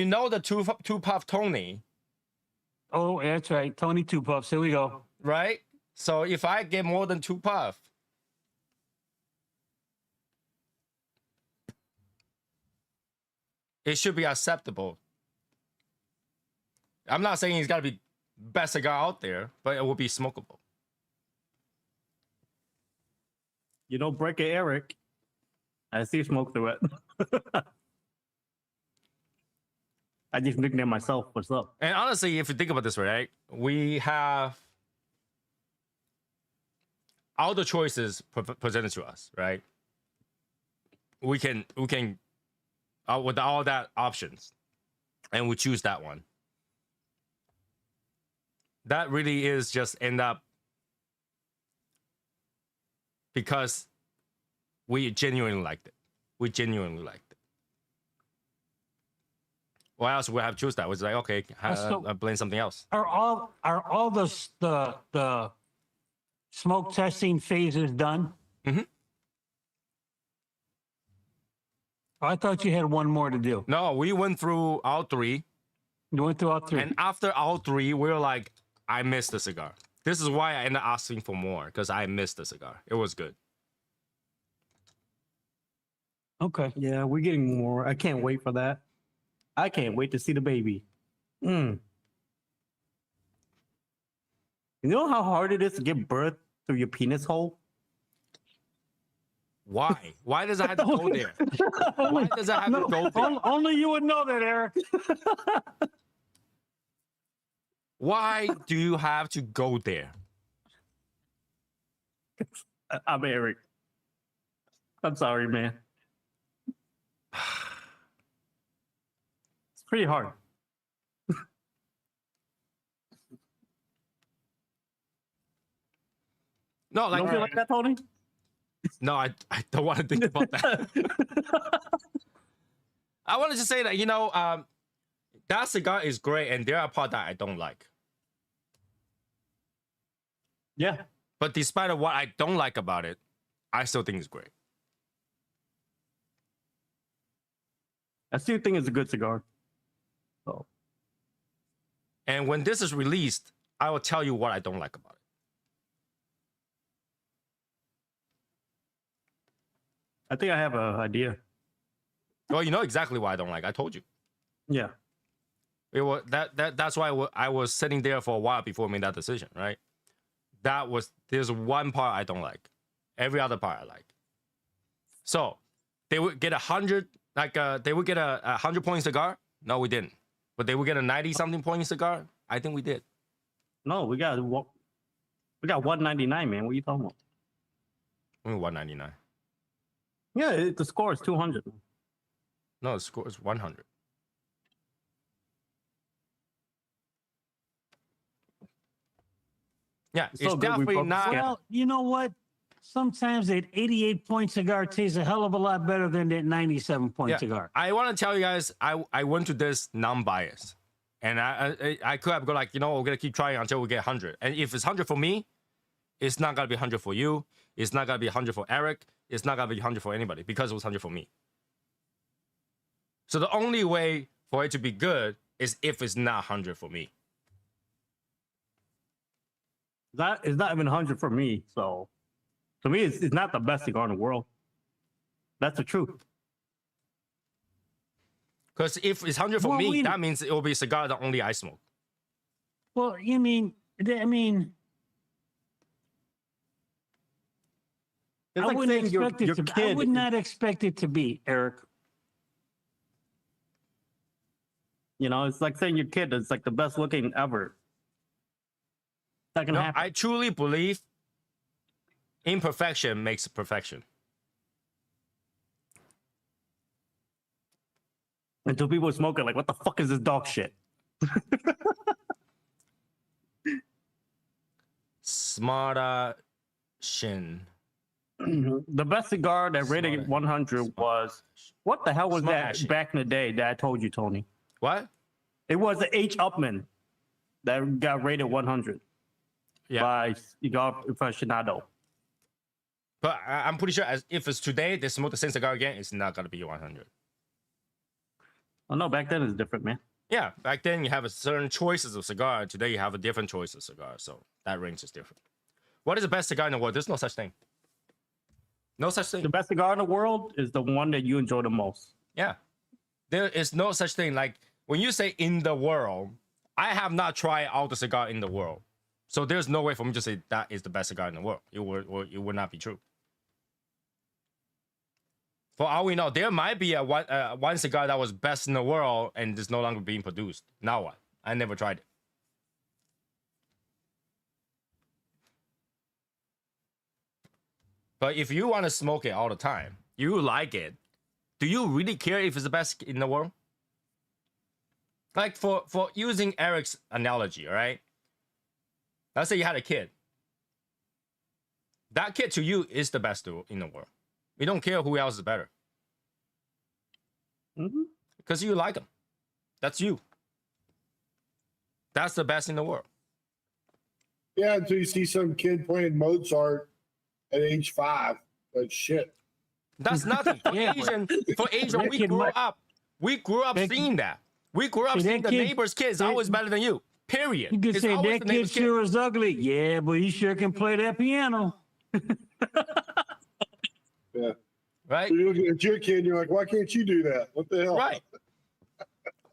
know the two puff Tony,
Oh, that's right. Tony Two Puffs. Here we go.
right? So if I get more than 2 puff, it should be acceptable. I'm not saying it's got to be best cigar out there, but it will be smokable.
Break it, Eric. I see smoke through it. I just nicknamed myself. What's up?
And honestly, if you think about this, right, we have all the choices presented to us, right? We can with all that options, and we choose that one. That really is just end up because we genuinely liked it. We genuinely liked it. Why else would I have choose that? It was like, okay, blame something else.
Are all the smoke testing phases done?
Mhm.
Oh, I thought you had one more to do.
No, we went through all 3.
You went through all 3.
And after all 3, we were like, I missed the cigar. This is why I ended up asking for more, because I missed the cigar. It was good.
Okay.
Yeah, we're getting more. I can't wait for that. I can't wait to see the baby. You know how hard it is to give birth through your penis hole?
Why? Why does I have to go there? Why does I have to go there?
Only you would know that, Eric.
Why do you have to go there?
I'm Eric. I'm sorry, man. It's pretty hard.
No,
You don't feel like that, Tony?
no, I don't want to think about that. I wanted to say that, that cigar is great, and there are parts that I don't like.
Yeah.
But despite of what I don't like about it, I still think it's great.
I still think it's a good cigar. So
And when this is released, I will tell you what I don't like about it.
I think I have an idea.
Well, you know exactly why I don't like. I told you.
Yeah.
It was that's why I was sitting there for a while before I made that decision, right? There's one part I don't like. Every other part I like. So they would get 100, they would get a 100-point cigar. No, we didn't. But they would get a 90-something point cigar. I think we did.
No, we got 199, man. What are you talking about?
I mean, 199.
Yeah, the score is 200.
No, the score is 100. Yeah,
It's
it's
so good we
definitely
broke the
not.
scale.
Well, you know what? Sometimes that 88-point cigar tastes a hell of a lot better than that 97-point
Yeah,
cigar.
I want to tell you guys, I went to this non-biased, and I could have go like, we're gonna keep trying until we get 100. And if it's 100 for me, it's not gonna be 100 for you. It's not gonna be 100 for Eric. It's not gonna be 100 for anybody because it was 100 for me. So the only way for it to be good is if it's not 100 for me.
That is not even 100 for me. So to me, it's not the best cigar in the world. That's the truth.
Because if it's 100 for
Well,
me, that means it will be a cigar that only I smoke.
Well, you mean I mean,
It's
I
like
wouldn't
saying your
expect it to. I
kid.
would not expect it to be, Eric.
You know, it's like saying your kid is like the best looking ever. That can
No,
happen.
I truly believe imperfection makes perfection.
Until people smoke it, like, what the fuck is this dog shit?
Smarter shin.
The best cigar that rated
Smart.
100 was, what the hell was
Smart
that
action.
back in the day that I told you, Tony?
What?
It was the H. Upman that got rated 100
Yeah.
by Cigar Aficionado.
But I'm pretty sure if it's today, they smoke the same cigar again, it's not gonna be 100.
Oh no, back then it's different, man.
Yeah, back then you have a certain choices of cigar. Today you have a different choice of cigar, so that range is different. What is the best cigar in the world? There's no such thing. No such thing.
The best cigar in the world is the one that you enjoy the most.
Yeah, there is no such thing. Like when you say in the world, I have not tried all the cigar in the world, so there's no way for me to say that is the best cigar in the world. It would not be true. For all we know, there might be a one cigar that was best in the world and is no longer being produced. Now what? I never tried it. But if you want to smoke it all the time, you like it, do you really care if it's the best in the world? Like for using Eric's analogy, all right? Let's say you had a kid. That kid to you is the best in the world. We don't care who else is better. Because you like them. That's you. That's the best in the world.
Yeah, until you see some kid playing Mozart at age 5. But shit.
That's nothing. For
Yeah,
Asian,
that
we
kid
grew
might-
up. We grew up
that
seeing that. We grew up
See, that
seeing the
kid-
neighbor's kids
that-
always better than you. Period.
You could
It's
say
always
that
the
kid
neighbor's
sure is ugly. Yeah, but he sure can play that piano.
Yeah.
Right?
So you're looking at your kid and you're like, why can't you do that? What the hell?
Right.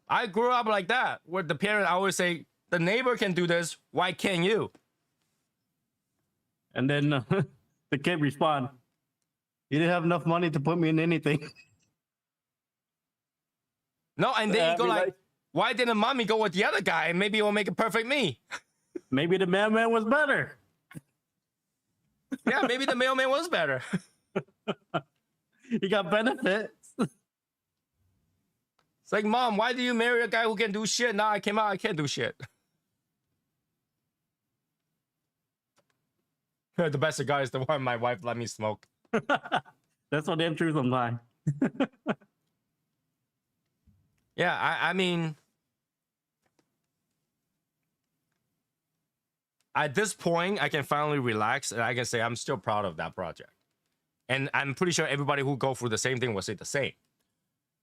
I grew up like that, where the parent always say, the neighbor can do this, why can't you?
And then the kid respond, you didn't have enough money to put me in anything.
No, and then
Yeah,
you go
I mean,
like,
like-
why didn't mommy go with the other guy and maybe it will make a perfect me?
Maybe the mailman was better.
Yeah, maybe the mailman was better.
He got benefits.
It's like, mom, why do you marry a guy who can do shit? Now I came out, I can't do shit. The best cigar is the one my wife let me smoke.
That's so damn true sometimes.
Yeah, I mean, at this point, I can finally relax and I can say I'm still proud of that project. And I'm pretty sure everybody who go through the same thing will say the same.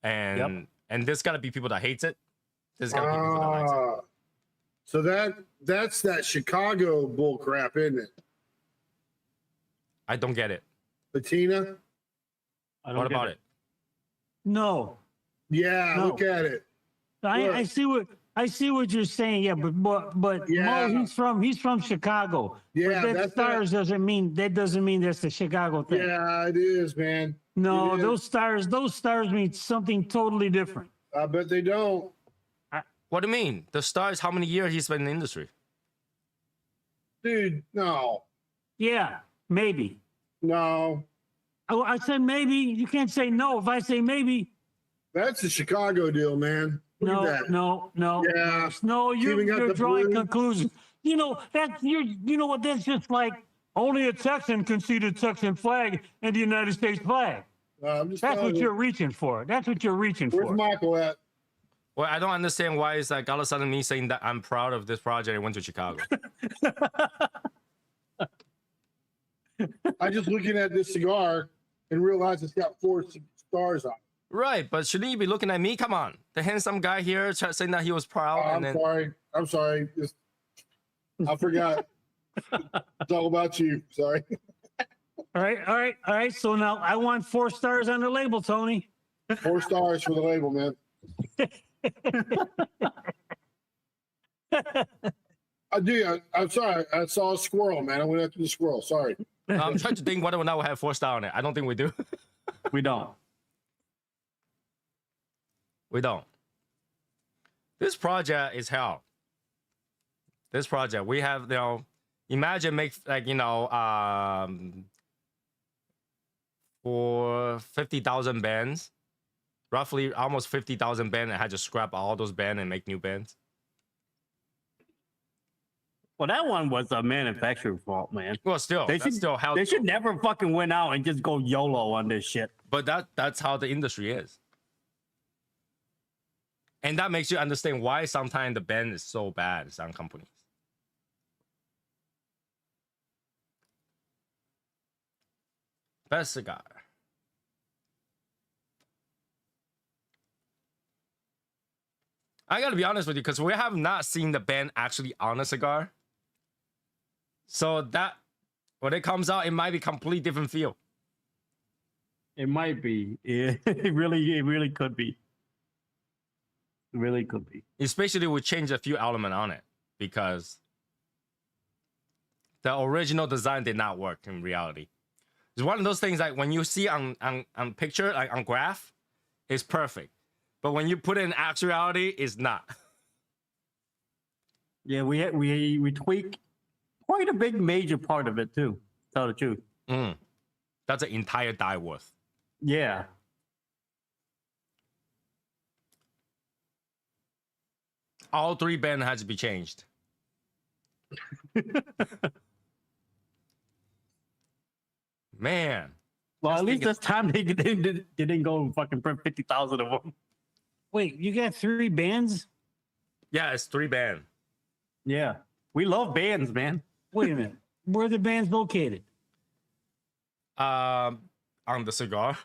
And and there's gotta be people that hates it. There's gotta be people that likes it.
Ah. So that's that Chicago bull crap, isn't it?
I don't get it.
Patina?
I don't
What
get
about it?
No,
Yeah,
No.
look at it.
I see what you're saying. Yeah, but
Yeah.
Mo, he's from Chicago.
Yeah,
but that
that's
stars doesn't mean that's the Chicago thing.
Yeah, it is, man.
No,
It is.
those stars mean something totally different.
I bet they don't.
What do you mean? The star is how many years he's been in the industry?
Dude, no.
Yeah, maybe.
No.
I said maybe. You can't say no. If I say maybe,
That's a Chicago deal, man. Look at that.
no.
Yeah.
No,
Keeping up
you're
the
drawing
blue.
conclusions. You know you know what? That's just like only a Texan can see the Texan flag and the United States flag.
I'm just
That's
telling
what
you.
you're reaching for. That's what you're reaching
Where's
for.
Michael at?
Well, I don't understand why it's like all of a sudden me saying that I'm proud of this project and went to Chicago.
I just looking at this cigar and realized it's got 4 stars on it.
Right, but shouldn't you be looking at me? Come on. The handsome guy here saying that he was proud.
Oh,
and then
I'm sorry. I forgot. It's all about you. Sorry.
All right. So now I want 4 stars on the label, Tony.
4 stars for the label, man. Dude, I'm sorry. I saw a squirrel, man. I went after the squirrel. Sorry.
I'm trying to think whether or not we have 4-star on it. I don't think we do.
We don't.
We don't. This project is hell. This project, we have, imagine make like, for 50,000 bands, roughly almost 50,000 bands, I had to scrap all those bands and make new bands.
Well, that one was a manufacturer fault, man.
Well, still,
They
that's
should,
still how.
they should never fucking went out and just go YOLO on this shit.
But that's how the industry is. And that makes you understand why sometimes the band is so bad, some companies. Best cigar. I gotta be honest with you, because we have not seen the band actually on a cigar. So that when it comes out, it might be completely different feel.
It might be. Yeah, it really could be. It really could be.
Especially we change a few elements on it, because the original design did not work in reality. It's one of those things like when you see on picture, like on graph, it's perfect. But when you put it in actuality, it's not.
Yeah, we tweak quite a big major part of it too. To tell the truth.
That's an entire die worth.
Yeah.
All 3 bands had to be changed. Man.
Well,
Just
at least
thinking-
this time they didn't go and fucking print 50,000 of them.
Wait, you got 3 bands?
Yeah, it's 3 bands.
Yeah. We love bands, man.
Wait a minute. Where are the bands located?
On the cigar.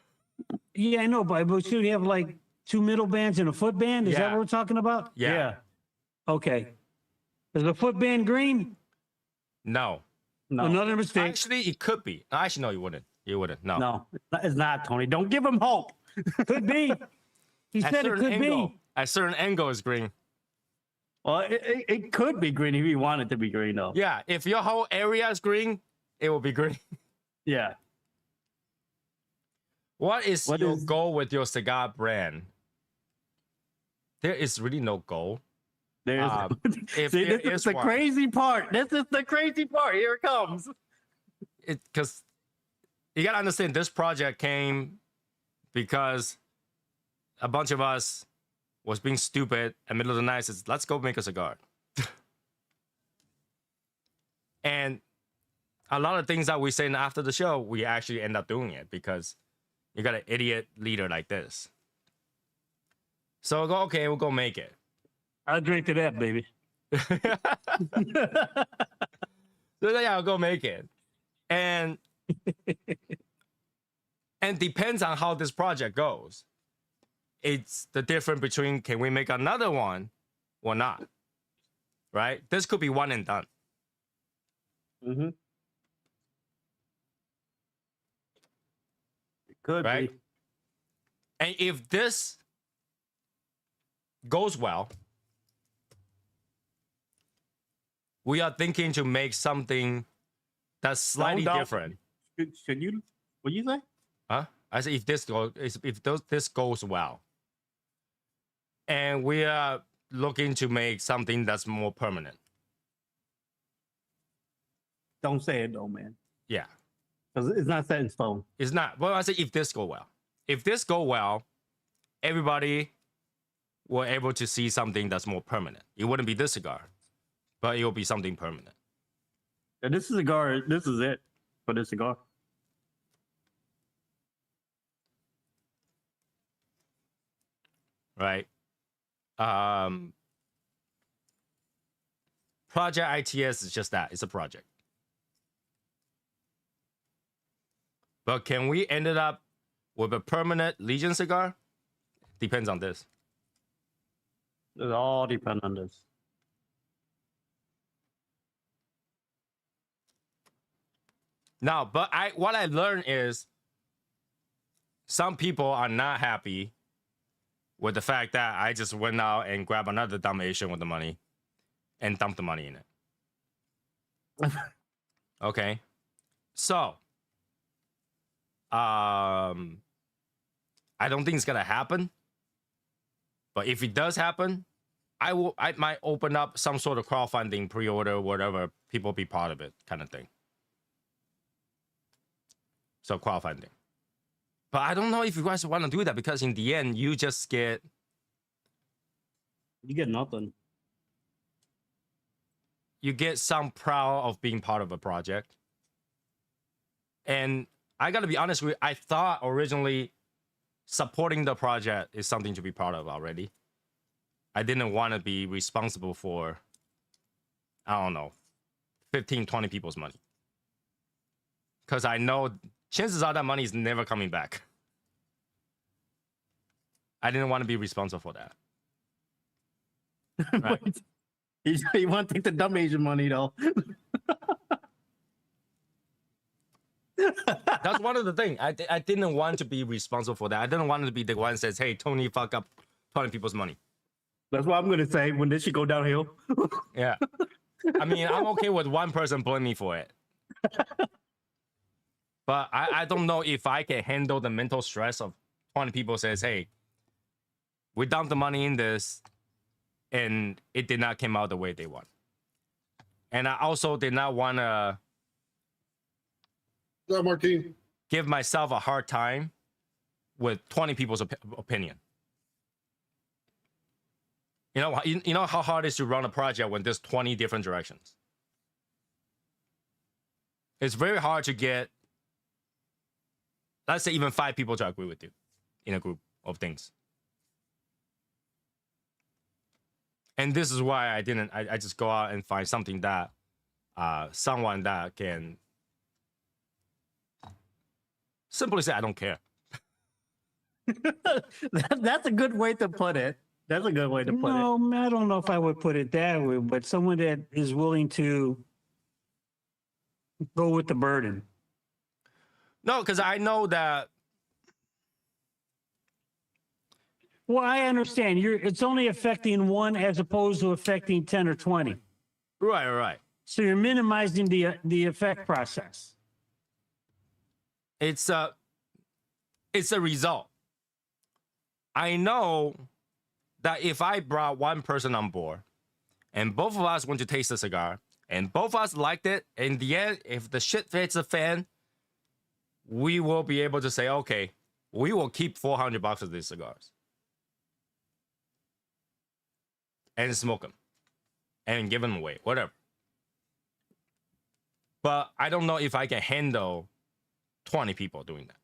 Yeah, I know, but should we have like 2 middle bands and a foot band? Is that
Yeah.
what we're talking about?
Yeah.
Okay. Is the foot band green?
No.
No.
Another mistake.
Actually, it could be. Actually, no, you wouldn't. You wouldn't. No.
No, it's not, Tony. Don't give him hope.
Could be. He
At
said it
certain
could
angle,
be.
at certain angle is green.
Well, it could be green if you want it to be green, though.
Yeah, if your whole area is green, it will be green.
Yeah.
What is
What
your
is-
goal with your cigar brand? There is really no goal.
There's.
If
See,
there
this is
is
the
one,
crazy part. This is the crazy part. Here it comes.
because you gotta understand this project came because a bunch of us was being stupid in the middle of the night. Says, let's go make a cigar. And a lot of things that we say after the show, we actually end up doing it because you got an idiot leader like this. So we'll go, okay, we'll go make it.
I'll drink to that, baby.
So yeah, I'll go make it. And depends on how this project goes. It's the difference between can we make another one or not. Right? This could be one and done.
Mm-hmm. It could
Right?
be.
And if this goes well, we are thinking to make something that's slightly
doubt-
different.
Should you? What you say?
Huh? I say if this goes well, and we are looking to make something that's more permanent.
Don't say it though, man.
Yeah,
Because it's not set in stone.
it's not. Well, I say if this go well, everybody will able to see something that's more permanent. It wouldn't be this cigar, but it will be something permanent.
And this cigar, this is it for this cigar.
Right? Project ITS is just that. It's a project. But can we end it up with a permanent Legion cigar? Depends on this.
It all depends on this.
Now, but what I learned is some people are not happy with the fact that I just went out and grabbed another dumb Asian with the money and dumped the money in it. Okay. So, I don't think it's gonna happen. But if it does happen, I might open up some sort of crowdfunding, pre-order, whatever, people be part of it, kind of thing. So crowdfunding. But I don't know if you guys want to do that because in the end, you just get
You get nothing.
some proud of being part of a project. And I gotta be honest with you, I thought originally supporting the project is something to be proud of already. I didn't want to be responsible for, I don't know, 15, 20 people's money. Because I know chances are that money is never coming back. I didn't want to be responsible for that. Right.
You want to take the dumb Asian money, though.
That's one of the things. I didn't want to be responsible for that. I didn't want to be the one that says, hey, Tony, fuck up 20 people's money.
That's what I'm going to say when this shit go downhill.
Yeah. I mean, I'm okay with one person blaming me for it. But I don't know if I can handle the mental stress of 20 people says, hey, we dumped the money in this and it did not come out the way they want. And I also did not want to
Martin.
give myself a hard time with 20 people's opinion. You know how hard it is to run a project when there's 20 different directions. It's very hard to get, let's say, even 5 people to agree with you in a group of things. And this is why I just go out and find something that, someone that can simply say, I don't care.
That's a good way to put it. That's a good way to put it.
No, I don't know if I would put it that way, but someone that is willing to go with the burden.
No, because I know that.
Well, I understand. It's only affecting one as opposed to affecting 10 or 20.
Right.
So you're minimizing the effect process.
It's a result. I know that if I brought one person on board and both of us went to taste the cigar and both of us liked it, in the end, if the shit fits the fan, we will be able to say, okay, we will keep $400 of these cigars and smoke them and give them away, whatever. But I don't know if I can handle 20 people doing that.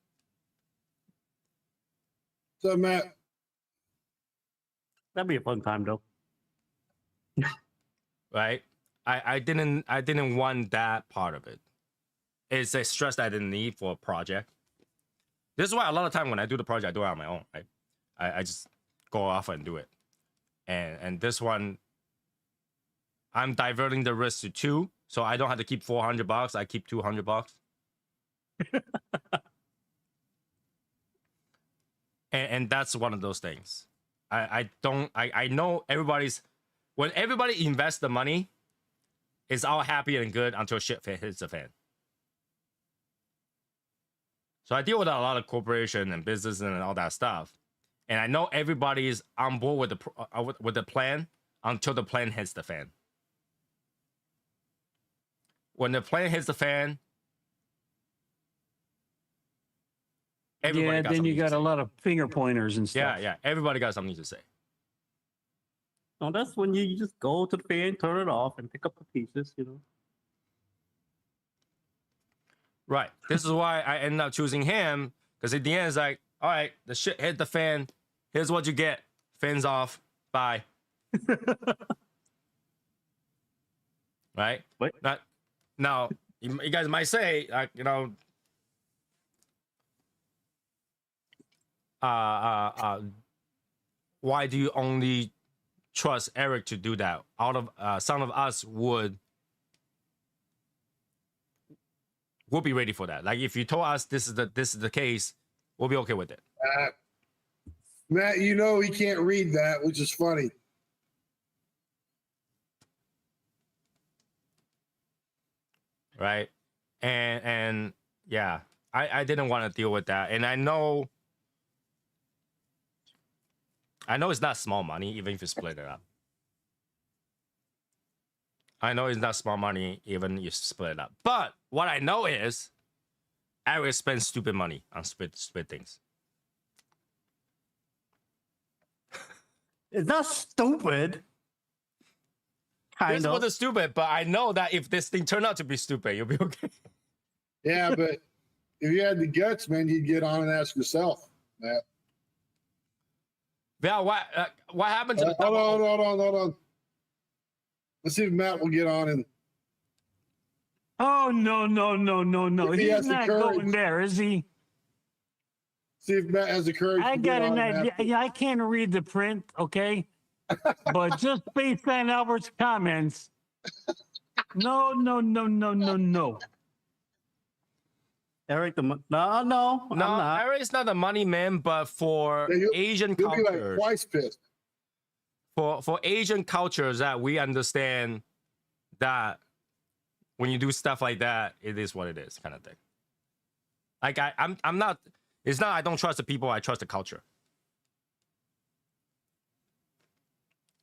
So, Matt,
That'd be a fun time, though.
Right? I didn't want that part of it. It's a stress that I didn't need for a project. This is why a lot of time when I do the project, I do it on my own. Right? I just go off and do it. And this one, I'm diverting the risk to 2, so I don't have to keep $400. I keep $200. and that's one of those things. I know when everybody invests the money, it's all happy and good until shit hits the fan. So I deal with a lot of corporation and business and all that stuff, and I know everybody is on board with the plan until the plan hits the fan. When the plan hits the fan, everybody got
then you
something
got
to
a
say.
lot of finger pointers and stuff.
Yeah. Everybody got something to say.
No, that's when you just go to the fan, turn it off, and pick up the pieces,
Right. This is why I ended up choosing him, because at the end it's like, all right, the shit hit the fan. Here's what you get. Fins off. Bye. Right?
What?
Now, you guys might say, like, why do you only trust Eric to do that? Out of some of us would be ready for that. Like if you told us this is the case, we'll be okay with it.
Matt, he can't read that, which is funny.
right? And yeah, I didn't want to deal with that, and I know it's not small money, even if you split it up. I know it's not small money, even if you split it up. But what I know is, I will spend stupid money on stupid things.
It's not stupid. Kind
This
of.
wasn't stupid, but I know that if this thing turned out to be stupid, you'll be okay.
Yeah, but if you had the guts, man, you'd get on and ask yourself, Matt.
Yeah, what happened to the
Hold on. Let's see if Matt will get on and
Oh no.
If he
He's
has the
not
courage.
going there, is he?
see if Matt has the courage.
I
to
got
get
an
on and
idea.
ask-
Yeah, I can't read the print, okay? But just based on Albert's comments, no.
Eric, no, I'm
No,
not.
Eric's not a money man, but for
Yeah,
Asian
You'll be like
cultures,
twice pissed.
for Asian cultures, that we understand that when you do stuff like that, it is what it is, kind of thing. Like I'm not. It's not I don't trust the people. I trust the culture.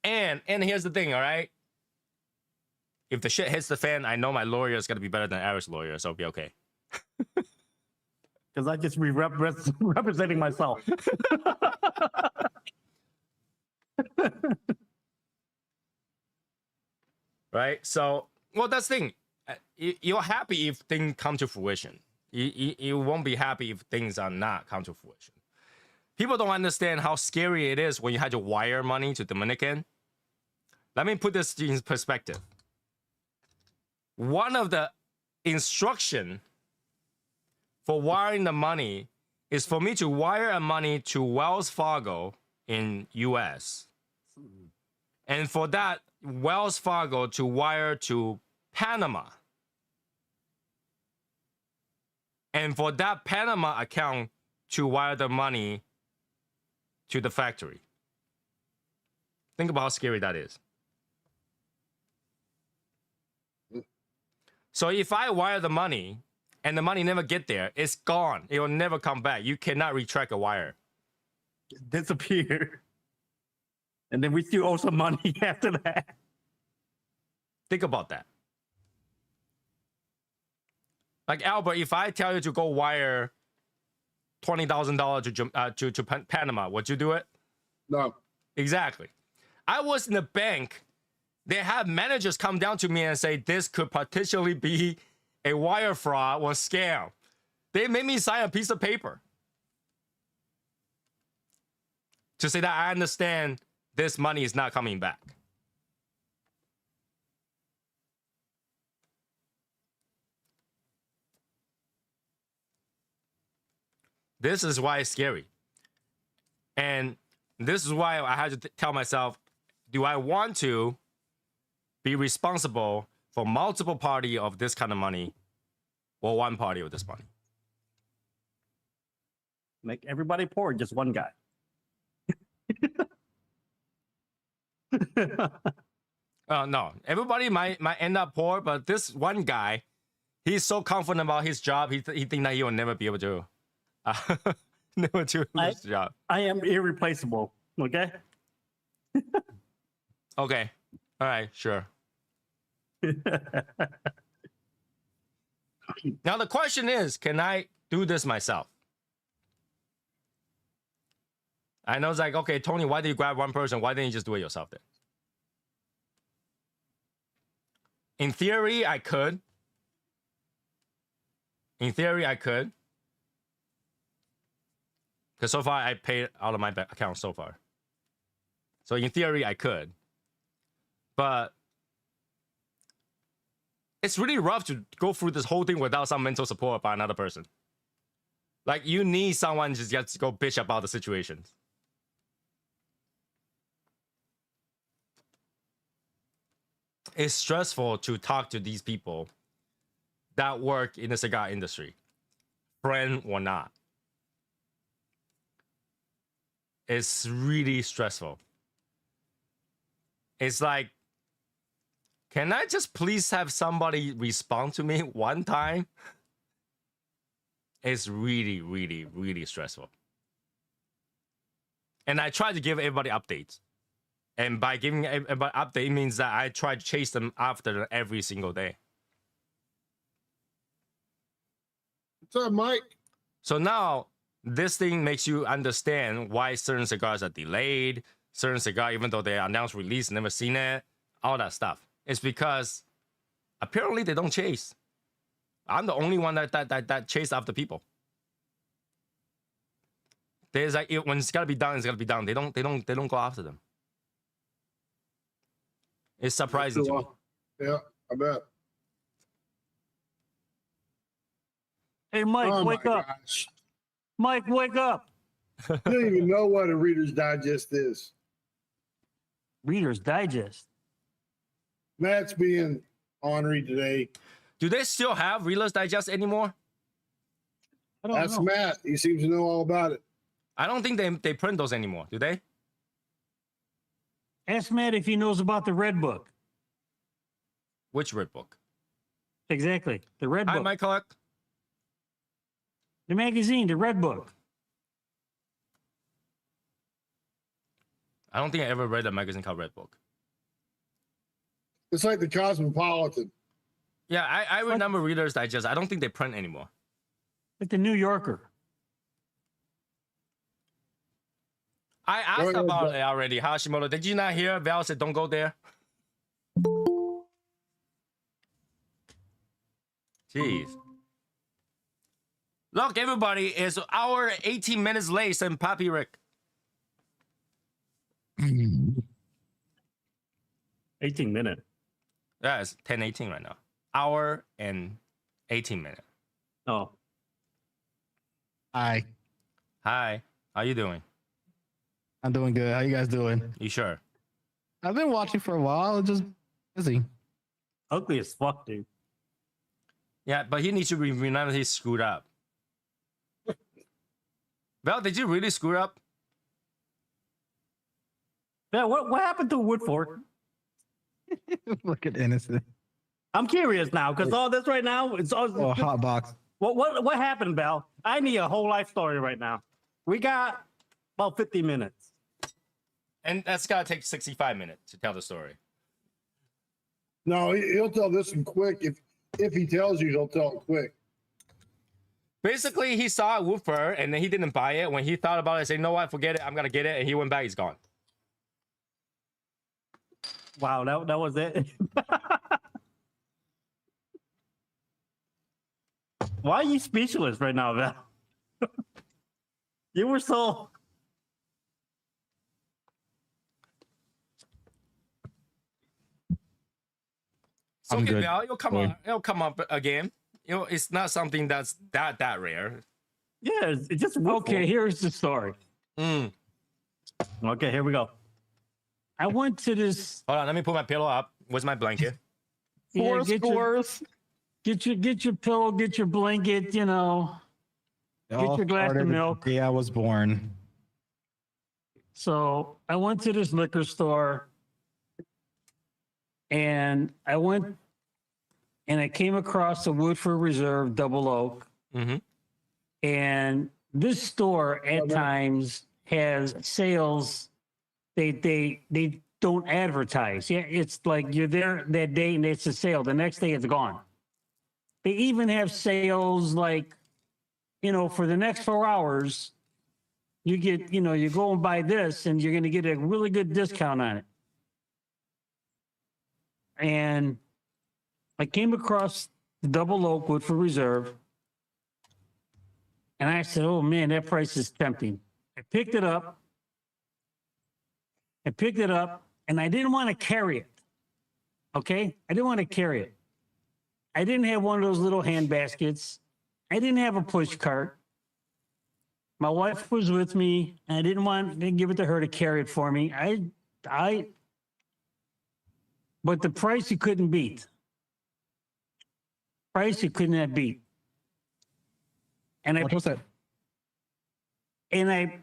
And here's the thing, all right. If the shit hits the fan, I know my lawyer is gonna be better than Eric's lawyer, so it'll be okay.
Because I just be representing myself.
Right? So, well, that's the thing. You're happy if things come to fruition. You won't be happy if things are not come to fruition. People don't understand how scary it is when you had to wire money to Dominican. Let me put this in perspective. One of the instruction for wiring the money is for me to wire a money to Wells Fargo in US. And for that Wells Fargo to wire to Panama. And for that Panama account to wire the money to the factory. Think about how scary that is. So if I wire the money and the money never get there, it's gone. It will never come back. You cannot retract a wire.
Disappear. And then we still owe some money after that.
Think about that. Like Albert, if I tell you to go wire $20,000 to Panama, would you do it?
No.
Exactly. I was in the bank. They have managers come down to me and say this could potentially be a wire fraud or scam. They made me sign a piece of paper to say that I understand this money is not coming back. This is why it's scary. And this is why I had to tell myself, do I want to be responsible for multiple party of this kind of money or one party of this money?
Make everybody poor, just one guy.
No, everybody might end up poor, but this one guy, he's so confident about his job, he think that he will never be able to never do his job.
I am irreplaceable, okay?
Okay. All right, sure. Now the question is, can I do this myself? I know it's like, okay, Tony, why did you grab one person? Why didn't you just do it yourself then? In theory, I could. Because so far, I paid out of my account so far. So in theory, I could. But it's really rough to go through this whole thing without some mental support by another person. Like, you need someone to just go bitch about the situation. It's stressful to talk to these people that work in the cigar industry, friend or not. It's really stressful. It's like, Can I just please have somebody respond to me one time? It's really, really, really stressful. And I try to give everybody updates. And by giving everybody update, it means that I try to chase them after every single day.
What's up, Mike?
So now this thing makes you understand why certain cigars are delayed, certain cigar, even though they announced release, never seen it, all that stuff. It's because apparently they don't chase. I'm the only one that chase after people. There's like when it's gotta be done, it's gotta be done. They don't go after them. It's surprising to me.
Yeah, I bet.
Hey, Mike,
Oh,
wake
my
up.
gosh.
Mike, wake up.
You don't even know what a Reader's Digest is.
Reader's Digest.
Matt's being ornery today.
Do they still have Reader's Digest anymore?
I don't
That's
know.
Matt. He seems to know all about it.
I don't think they print those anymore, do they?
Ask Matt if he knows about the Red Book.
Which red book?
Exactly. The Red
Hi,
Book.
Mike Clark.
The magazine, the Red Book.
I don't think I ever read a magazine called Red Book.
It's like the Cosmopolitan.
Yeah, I remember Reader's Digest. I don't think they print anymore.
Like the New Yorker.
I asked
ahead,
about
Val.
it already, Hashimoto. Did you not hear? Val said, don't go there. Jeez. Look, everybody, it's hour 18 minutes late and Papi Rick.
18 minutes.
Yeah, it's 10:18 right now. Hour and 18 minutes.
Oh,
Hi,
Hi, how you doing?
I'm doing good. How you guys doing?
You sure?
I've been watching for a while, just busy.
ugly as fuck, dude.
Yeah, but he needs to remember he screwed up. Val, did you really screw up?
Yeah, what happened to Woodford?
Look at innocent.
I'm curious now because all this right now, it's all.
Oh, hot box.
What happened, Bell? I need a whole life story right now. We got about 50 minutes.
And that's gotta take 65 minutes to tell the story.
No, he'll tell this one quick. If he tells you, he'll tell it quick.
Basically, he saw a woofer and then he didn't buy it. When he thought about it, he said, you know what, forget it, I'm gonna get it. And he went back, he's gone.
Wow, that was it. Why are you speechless right now, Val? You were so.
So
I'm
okay,
good.
Val, it'll come up again. You know, it's not something that's that rare.
Yeah, it's just
Okay, here's the story.
Mm.
Okay, here we go.
I went to this.
Hold on, let me put my pillow up. Where's my blanket?
Yeah,
Four
get your,
scores.
get your pillow, get your blanket, you know.
It
Get
all
your glass of
started the
milk.
day I was born.
So I went to this liquor store and I went and I came across the Woodford Reserve Double Oak.
Mm-hmm.
And this store at times has sales. They don't advertise. Yeah, it's like you're there that day and it's a sale. The next day it's gone. They even have sales like, you know, for the next 4 hours, you get, you know, you go and buy this and you're going to get a really good discount on it. And I came across the Double Oak Woodford Reserve. And I said, oh man, that price is tempting. I picked it up. And I didn't want to carry it. Okay? I didn't want to carry it. I didn't have one of those little hand baskets. I didn't have a push cart. My wife was with me, and I didn't want to give it to her to carry it for me. But the price you couldn't beat. Price you could not beat. And
What was that?
I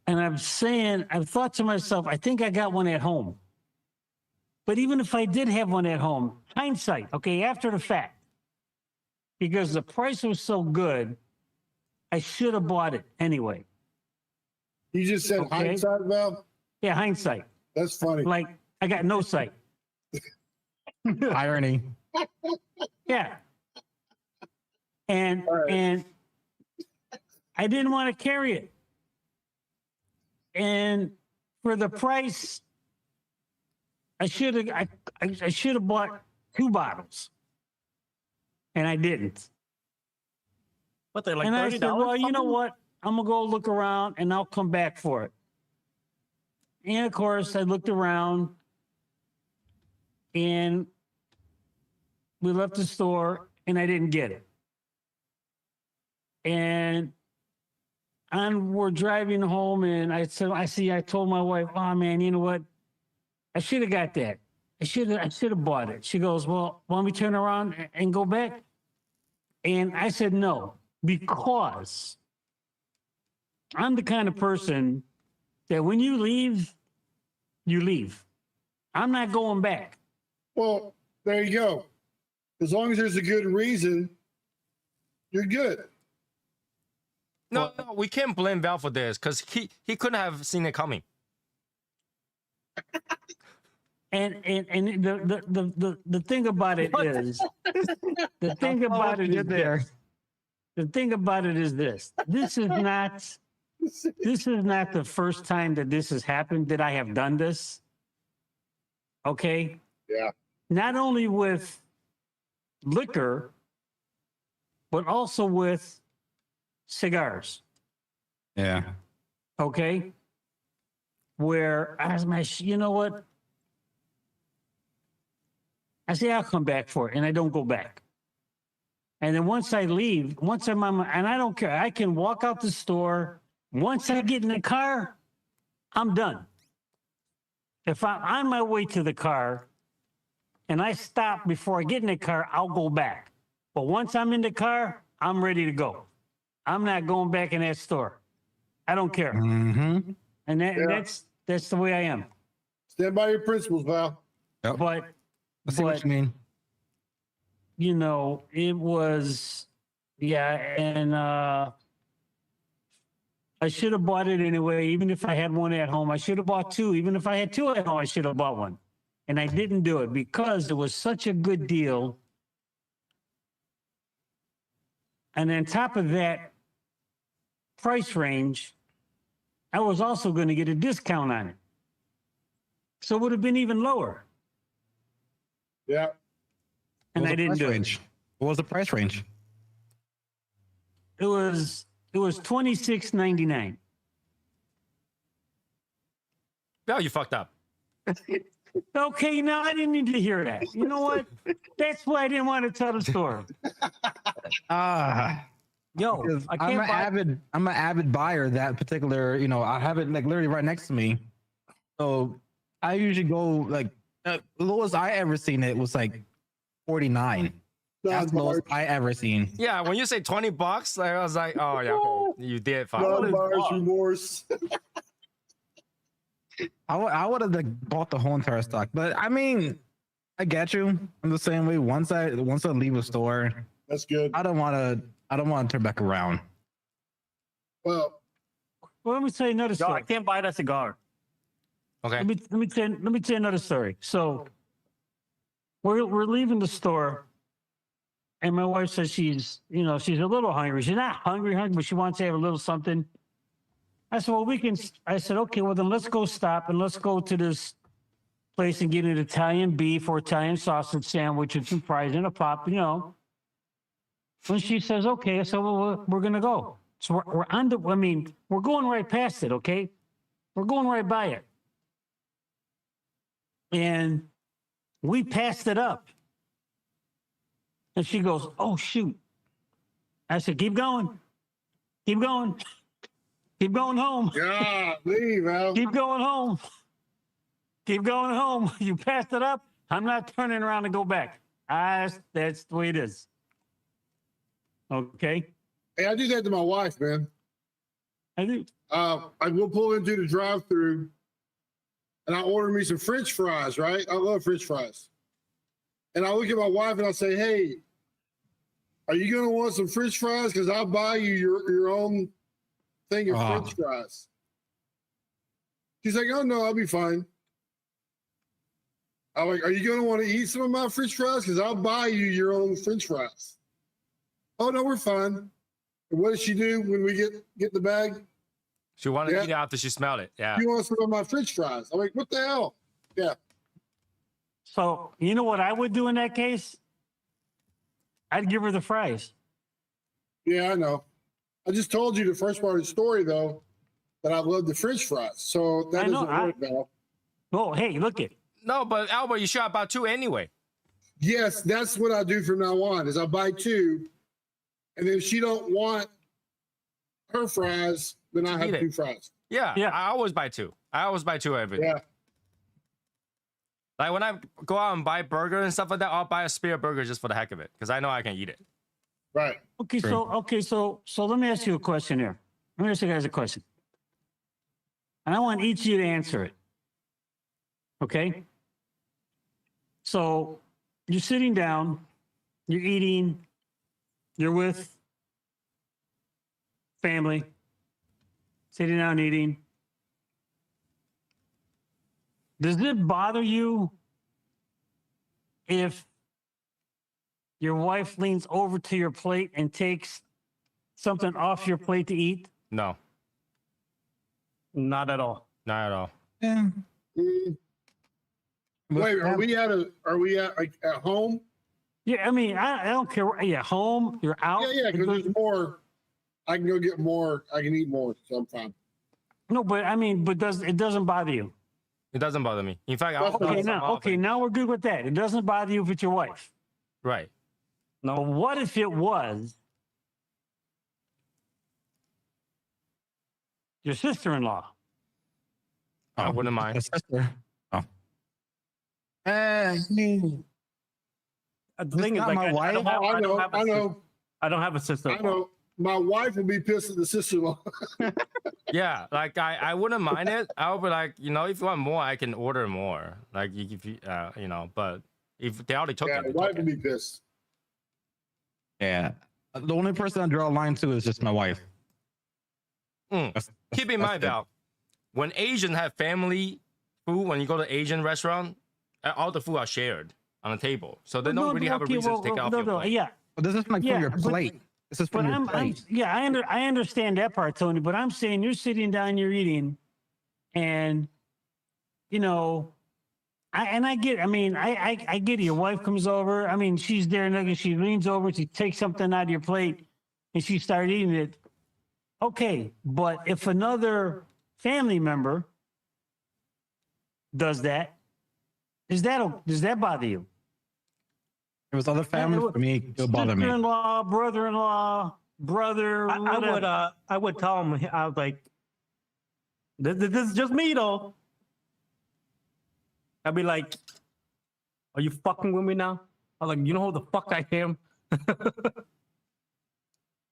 And I've thought to myself, I think I got one at home. But even if I did have one at home, hindsight, okay, after the fact, because the price was so good, I should have bought it anyway.
You just said
Okay.
hindsight, Val?
Yeah, hindsight.
That's funny.
Like, I got no sight.
Irony.
Yeah. And
All right.
and I didn't want to carry it. And for the price, I should have bought 2 bottles. And I didn't.
What, they're like
And I
$30?
said, well, you know what? I'm going to go look around and I'll come back for it. And of course, I looked around and we left the store and I didn't get it. And we're driving home and I told my wife, oh man, you know what? I should have got that. I should have bought it. She goes, well, why don't we turn around and go back? And I said, no, because I'm the kind of person that when you leave, you leave. I'm not going back.
Well, there you go. As long as there's a good reason, you're good.
No, we can't blame Val for this because he couldn't have seen it coming.
And the thing about it is, the thing about it is this. The thing about it is this. This is not the first time that this has happened, that I have done this. Okay?
Yeah.
Not only with liquor, but also with cigars.
Yeah.
Okay? Where I was like, you know what? I say, I'll come back for it, and I don't go back. And then once I leave, once I'm on my, and I don't care, I can walk out the store. Once I get in the car, I'm done. If I'm on my way to the car and I stop before I get in the car, I'll go back. But once I'm in the car, I'm ready to go. I'm not going back in that store. I don't care.
Mm-hmm.
And
Yeah.
that's the way I am.
Stand by your principles, Val.
But
I see what you mean.
you know, it was, yeah, and I should have bought it anyway, even if I had one at home. I should have bought 2. Even if I had 2 at home, I should have bought one. And I didn't do it because it was such a good deal. And on top of that price range, I was also going to get a discount on it. So it would have been even lower.
Yeah.
And I didn't do it.
What was the price range?
It was $26.99.
Val, you fucked up.
Okay, now I didn't need to hear that. You know what? That's why I didn't want to tell the story. Yo,
Because
I can't buy.
I'm an avid buyer of that particular, I have it like literally right next to me. So I usually go like the lowest I ever seen it was like 49. That's the lowest I ever seen.
Yeah, when you say $20, like, I was like, oh yeah, okay. You did fine.
Non-buyer's remorse.
I would have like bought the whole entire stock, but I mean, I get you. I'm the same way. Once I leave a store,
That's good.
I don't want to turn back around.
Well,
Well, let me tell you another
Yo, I
story.
can't buy that cigar.
Okay.
Let me tell you another story. So we're leaving the store, and my wife says she's a little hungry. She's not hungry, but she wants to have a little something. I said, well, I said, okay, well then let's go stop and let's go to this place and get an Italian beef or Italian sausage sandwich and some fries and a pop, When she says, okay, I said, well, we're gonna go. So we're going right past it, okay? We're going right by it. And we passed it up. And she goes, oh, shoot. I said, keep going. Keep going. Keep going home.
yeah, leave, Val.
Keep going home. Keep going home. You passed it up. I'm not turning around to go back. That's the way it is. Okay?
Hey, I do that to my wife, man.
I do.
I will pull into the drive-through, and I order me some French fries. Right? I love French fries. And I look at my wife and I say, "Hey, are you gonna want some French fries? Because I'll buy you your own thing of French fries." She's like, "Oh no, I'll be fine." I'm like, "Are you gonna want to eat some of my French fries? Because I'll buy you your own French fries." "Oh no, we're fine." And what does she do when we get the bag?
She wanted to eat it after she smelled it. Yeah.
"You want some of my French fries?" I'm like, "What the hell?" Yeah.
So you know what I would do in that case? I'd give her the fries.
Yeah, I know. I just told you the first part of the story, though, that I love the French fries. So that
I know,
doesn't work, Val.
Oh, hey, look it.
No, but Albert, you should have bought 2 anyway.
Yes, that's what I do from now on. Is I buy 2, and if she don't want her fries, then I have
Eat it.
2 fries.
Yeah.
Yeah.
I always buy 2. I always buy 2 every.
Yeah.
Like when I go out and buy burger and stuff like that, I'll buy a spare burger just for the heck of it because I know I can eat it.
Right.
Okay, so let me ask you a question here. Let me ask you guys a question. And I want each of you to answer it. Okay? So you're sitting down, you're eating, you're with family, sitting down eating. Does it bother you if your wife leans over to your plate and takes something off your plate to eat?
No,
Not at all.
not at all.
Yeah.
Mm. Wait, are we at like at home?
Yeah, I mean, I don't care. Yeah, home, you're out.
Yeah, because there's more. I can go get more. I can eat more, so I'm fine.
No, but I mean, it doesn't bother you.
It doesn't bother me. In fact, I'll
Okay, now we're good with that. It doesn't bother you if it's your wife.
Right.
But what if it was your sister-in-law?
I wouldn't mind.
My sister. Oh. Me.
The thing is,
not
like,
my wife.
I know.
I don't have a sister.
I know. My wife will be pissed at the sister-in-law.
Yeah, like I wouldn't mind it. I would be like, if you want more, I can order more. Like if you, but if they already took
Yeah,
it,
the
they
wife
took
will
it.
be pissed.
Yeah. The only person I draw a line to is just my wife.
Keep in mind,
it.
Val, when Asian have family food, when you go to Asian restaurant, all the food are shared on the table, so they don't really have a reason to take it off your plate.
Yeah,
But this is like
Yeah,
from your
but-
plate. This is
but
from your plate.
I understand that part, Tony. But I'm saying you're sitting down, you're eating, and I get. I mean, I get it. Your wife comes over. I mean, she's there, and she leans over, she takes something out of your plate, and she starts eating it. Okay, but if another family member does that, does that bother you?
If it was other family, for me, it would bother me.
Sister-in-law, brother-in-law, brother.
I would tell him. I was like, this is just me though. I'd be like, are you fucking with me now? I'm like, you know who the fuck I am?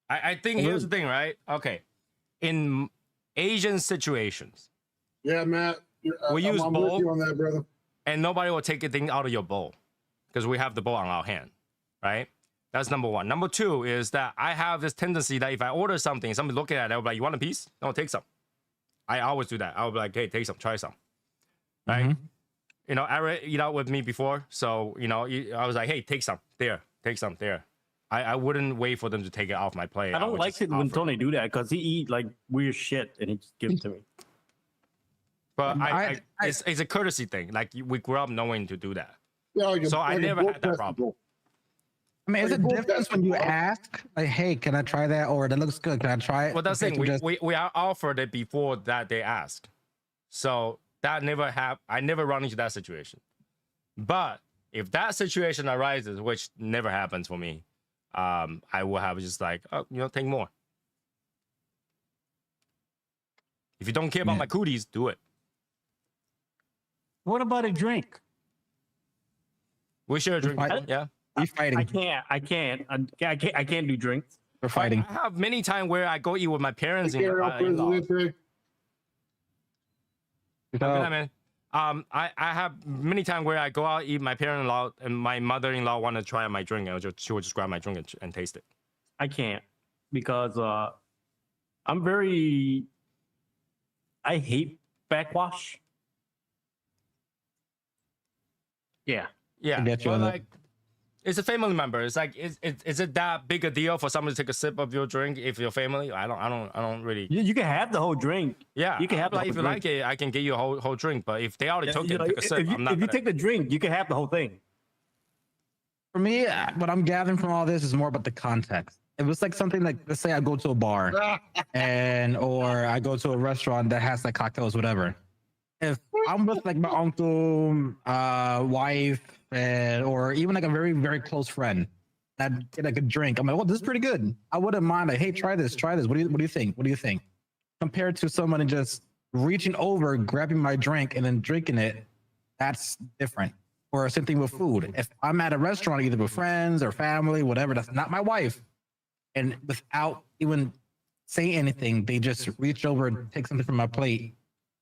I think here's the thing, right? Okay, in Asian situations,
Yeah, Matt.
We use
I'm
bowl.
with you on that, brother.
and nobody will take a thing out of your bowl because we have the bowl on our hand, right? That's number one. Number two is that I have this tendency that if I order something, somebody looking at it, I'll be like, "You want a piece? No, take some." I always do that. I'll be like, "Hey, take some, try some." Right? Eric eat out with me before, so I was like, "Hey, take some there, take some there." I wouldn't wait for them to take it off my plate.
I don't
would
like
just
it when
offer.
Tony do that because he eat like weird shit and he just gives it to me.
But
I-
it's a courtesy thing. Like we grew up knowing to do that.
Yeah, like
So I
like a
never
book
had that problem.
festival.
I mean, is
Like,
it
both
different when you
basketball.
ask, like, "Hey, can I try that?" Or "That looks good. Can I try it?"
Well, that's the
compared
thing.
to
We,
just-
we are offered it before that they ask. So that never I never run into that situation. But if that situation arises, which never happens for me, I will have just like, take more. If you don't care about
Yeah.
my cooties, do it.
What about a drink?
We share a drink.
fight-
Yeah.
we fighting.
I can't do drinks.
We're fighting.
I have many times where I go eat with my parents and
Care,
in-laws.
Presidente.
I feel that, man. I have many times where I go out eat, my parent-in-law and my mother-in-law want to try my drink, and she will just grab my drink and taste it.
I can't because I hate backwash. Yeah.
Yeah,
get you
but
on that.
like, it's a family member. It's like, is it that big a deal for someone to take a sip of your drink if you're family? I don't really.
You can have the whole drink.
Yeah,
You can have the
like
whole
if you
drink.
like it, I can get you a whole drink. But if they already took it,
You know,
took a sip,
if you,
I'm not.
if you
Gonna,
take the drink, you can have the whole thing.
For me, what I'm gathering from all this is more about the context. It was like something like, let's say I go to a bar or I go to a restaurant that has like cocktails, whatever. If I'm with like my uncle, wife, or even like a very, very close friend, that get like a drink, I'm like, well, this is pretty good. I wouldn't mind like, hey, try this. What do you think? What do you think? Compared to someone just reaching over, grabbing my drink and then drinking it, that's different. Or same thing with food. If I'm at a restaurant, either with friends or family, whatever, that's not my wife, and without even saying anything, they just reach over and take something from my plate.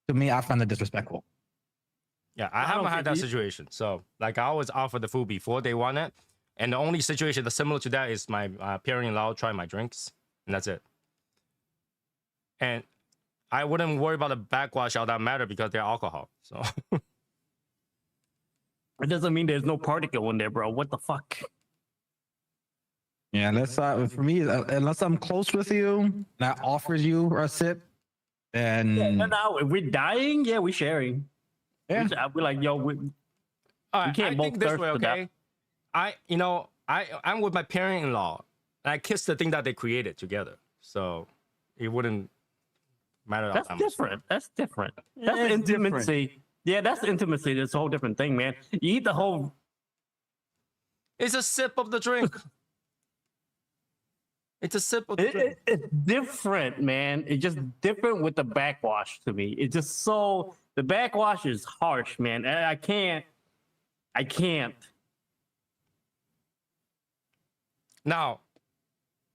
To me, I find that disrespectful.
yeah, I haven't had that situation. So like, I always offer the food before they want it, and the only situation that's similar to that is my parent-in-law try my drinks, and that's it. And I wouldn't worry about the backwash all that matter because they're alcohol. So.
It doesn't mean there's no particle in there, bro. What the fuck?
Yeah, that's for me. Unless I'm close with you, and I offers you a sip, then
And now if we're dying, yeah, we're sharing.
yeah.
We're like, yo,
All right,
can't
I
both
think this
thirst
way,
to death.
okay? I'm with my parent-in-law, and I kiss the thing that they created together, so it wouldn't matter.
that's
that much.
different. That's different. That's
It's
intimacy. Yeah, that's intimacy. That's a whole different thing, man. You eat the whole.
It's a sip of the drink. It's a sip of the drink.
It's different, man. It's just different with the backwash to me. It's just so the backwash is harsh, man. And I can't.
Now,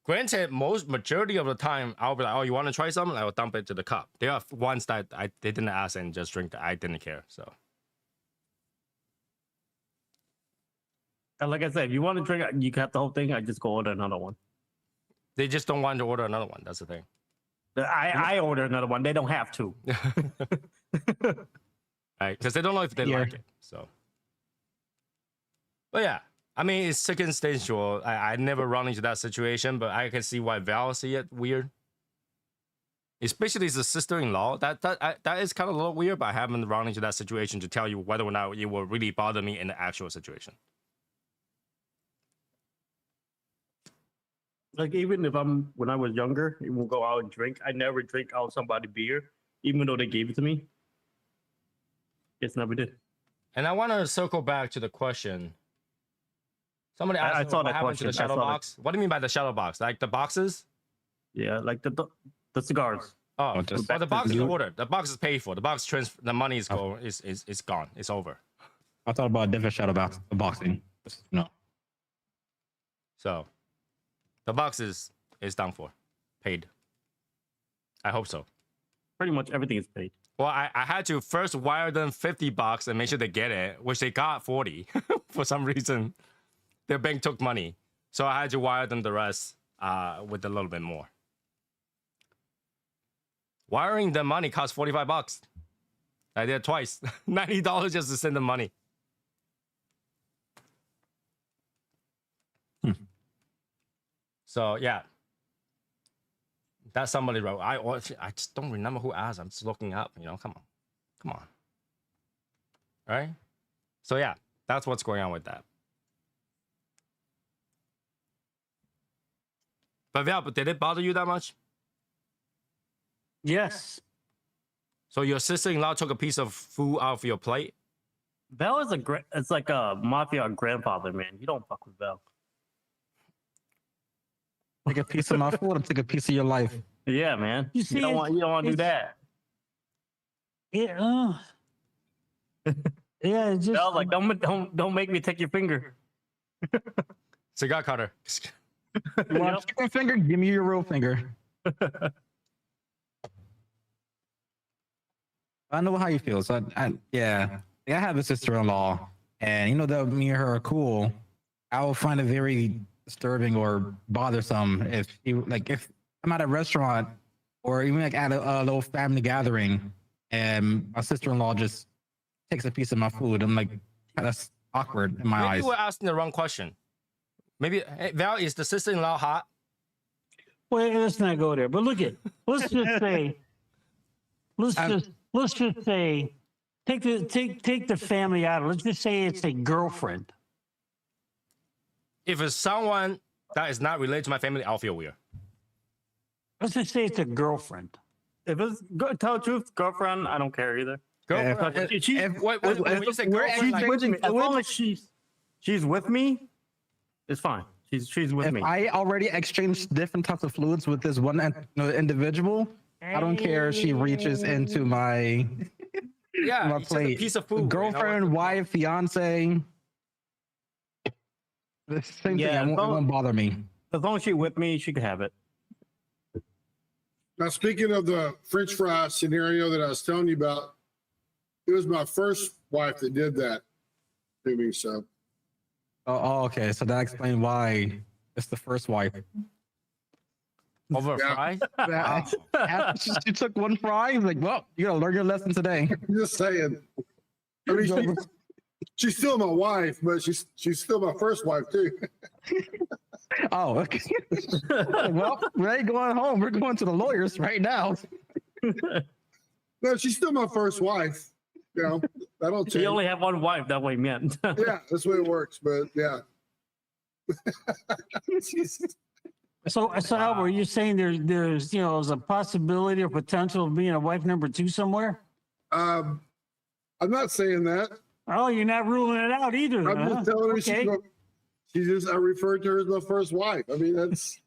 granted, majority of the time, I'll be like, "Oh, you want to try something?" I will dump it to the cup. There are ones that they didn't ask and just drink. I didn't care. So
And like I said, if you want to drink, you can have the whole thing. I just go order another one.
they just don't want to order another one. That's the thing.
I order another one. They don't have to.
Right? Because they don't know if they
Yeah.
like it. So, but yeah, I mean, it's circumstantial. I never run into that situation, but I can see why Val see it weird. Especially as a sister-in-law, that is kind of a little weird. But I haven't run into that situation to tell you whether or not it will really bother me in the actual situation.
Like even if when I was younger, and we'll go out and drink. I never drink out somebody's beer, even though they gave it to me. Just never did.
And I want to circle back to the question. Somebody asked
I
me
saw
what
that
happened to the
question. I
shadow
saw that.
box. What do you mean by the shadow box? Like the boxes?
Yeah, like the cigars.
Oh,
just-
the box is
you-
ordered. The box is paid for. The box the money is is gone. It's over.
I thought about a different shadow boxing. No.
So the box is done for. Paid. I hope so.
Pretty much everything is paid.
Well, I had to first wire them $50 and make sure they get it, which they got 40 for some reason. Their bank took money. So I had to wire them the rest with a little bit more. Wiring the money cost $45. I did it twice. $90 just to send them money. So yeah. That's somebody wrote. I just don't remember who asked. I'm just looking up, come on. All right. So yeah, that's what's going on with that. But yeah, did it bother you that much?
Yes.
So your sister-in-law took a piece of food out of your plate?
Val is it's like a mafia grandfather, man. You don't fuck with Val.
Take a piece of my food and take a piece of your life.
Yeah, man.
You see,
you don't want to do
it's-
that.
Yeah. Yeah. It's just
Val's like, don't make me take your finger.
Cigar cutter.
You want a chicken finger? Give me your real finger. I know how you feel. So yeah, I have a sister-in-law, and you know that me and her are cool. I will find it very disturbing or bothersome if I'm at a restaurant or even like at a little family gathering, and my sister-in-law just takes a piece of my food. I'm like, that's awkward in my
Maybe
eyes.
we're asking the wrong question. Maybe, hey, Val, is the sister-in-law hot?
Well, let's not go there. But look at, let's just say, let's just say, take the family out. Let's just say it's a girlfriend.
If it's someone that is not related to my family, I'll feel weird.
Let's just say it's a girlfriend.
If it's tell the truth, girlfriend, I don't care either.
Girlfriend, when you say girlfriend, like,
With me. As long as she's with me, it's fine. She's with
If
me.
I already exchanged different types of fluids with this one individual, I don't care if she reaches into my
yeah,
my
it's just a
plate.
piece of food.
Girlfriend, wife, fiance. The same thing.
Yeah,
It won't bother me.
As long as she's with me, she can have it.
Now, speaking of the French fry scenario that I was telling you about, it was my first wife that did that to me. So
Oh, okay. So that explains why it's the first wife.
Over a
Yeah.
fry?
Wow. After she took one fry, he's like, well, you gotta learn your lesson today.
I'm just saying. I mean, she's still my wife, but she's still my first wife too.
Oh, okay. Well, we ain't going home. We're going to the lawyers right now.
No, she's still my first wife. You know, that don't change.
You only have one wife. That way, meant.
Yeah, that's the way it works. But yeah.
So Albert, you're saying there's there's a possibility or potential of being a wife number 2 somewhere?
I'm not saying that.
Oh, you're not ruling it out either.
I'm
huh?
just telling her
Okay.
I referred to her as my first wife. I mean, that's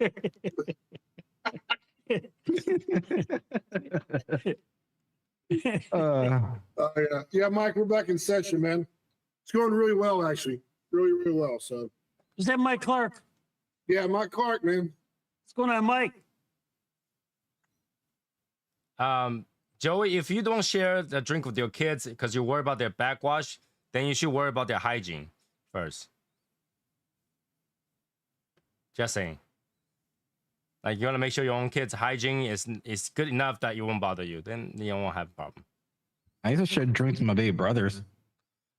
yeah, Mike, we're back in session, man. It's going really well, actually. Really, really well. So
Is that Mike Clark?
yeah, Mike Clark, man.
What's going on, Mike?
Joey, if you don't share the drink with your kids because you worry about their backwash, then you should worry about their hygiene first. Just saying. Like, you want to make sure your own kids' hygiene is good enough that it won't bother you. Then you won't have a problem.
I used to share drinks with my baby brothers.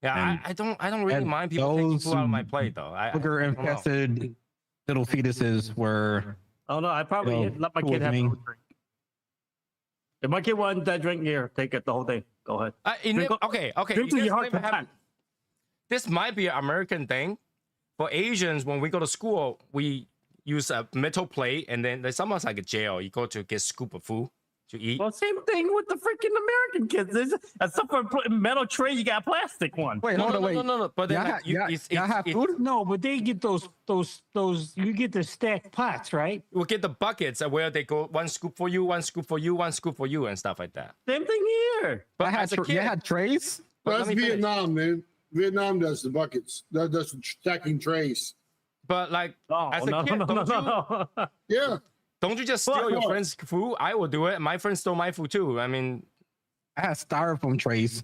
Yeah,
And-
I don't really
and
mind people taking
those
food out of my plate though.
Sugar
I don't know.
infested little fetuses were
Oh no, I probably
Yo,
let my
cool
kid
with
have the
me.
whole drink. If my kid wants that drink, here, take it the whole thing. Go ahead.
Okay.
Drink
you
to your
guys
heart
never have-
content.
this might be an American thing. For Asians, when we go to school, we use a metal plate, and then there's almost like a jail. You go to get scoop of food to eat.
Well, same thing with the freaking American kids. Except for a metal tray, you got a plastic one.
wait, hold on, wait.
No. But then
Y'all
like,
ha- y'all- y'all have
it's-
food?
No, but they get those. You get the stacked pots, right?
we'll get the buckets where they go one scoop for you, one scoop for you, one scoop for you, and stuff like that.
Same thing here.
But
I had
as a kid,
you had trays?
but
That's
let me finish.
Vietnam, man. Vietnam does the buckets. That does the stacking trays.
But like,
Oh
as a
no,
kid,
no, no, no.
Yeah.
don't you just steal your
Well,
friend's food? I will do it. My friend stole my food too. I mean,
I had styrofoam trays.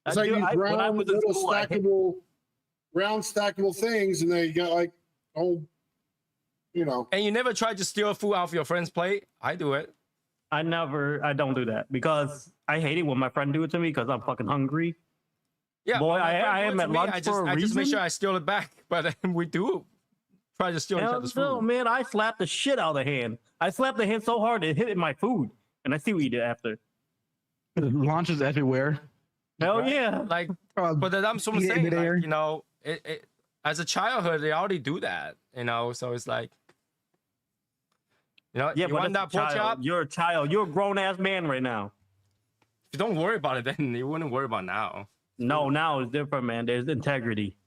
It's like these
When I
round
was in
little
school, I hate-
stackable things, and they got like, oh, you know.
and you never tried to steal food off your friend's plate. I do it.
I don't do that because I hate it when my friend do it to me because I'm fucking hungry.
Yeah,
Boy,
when my friend
I
do it
am
to
at
me,
lunch
I
for a
just make
reason.
sure I steal it back. But we do try to steal each
Hell
other's
no,
food.
man, I slapped the shit out of the hand. I slapped the hand so hard it hit my food, and I still eat it after.
Launches everywhere.
Hell
Right?
yeah.
Like,
Uh,
but that's what I'm
eat it
saying.
midair.
Like, you know, as a childhood, they already do that. You know, so it's like, you know,
Yeah,
you
but
want that
that's a
pork
child.
chop?
You're a child. You're a grown ass man right now.
If you don't worry about it, then you wouldn't worry about now.
No, now it's different, man. There's integrity.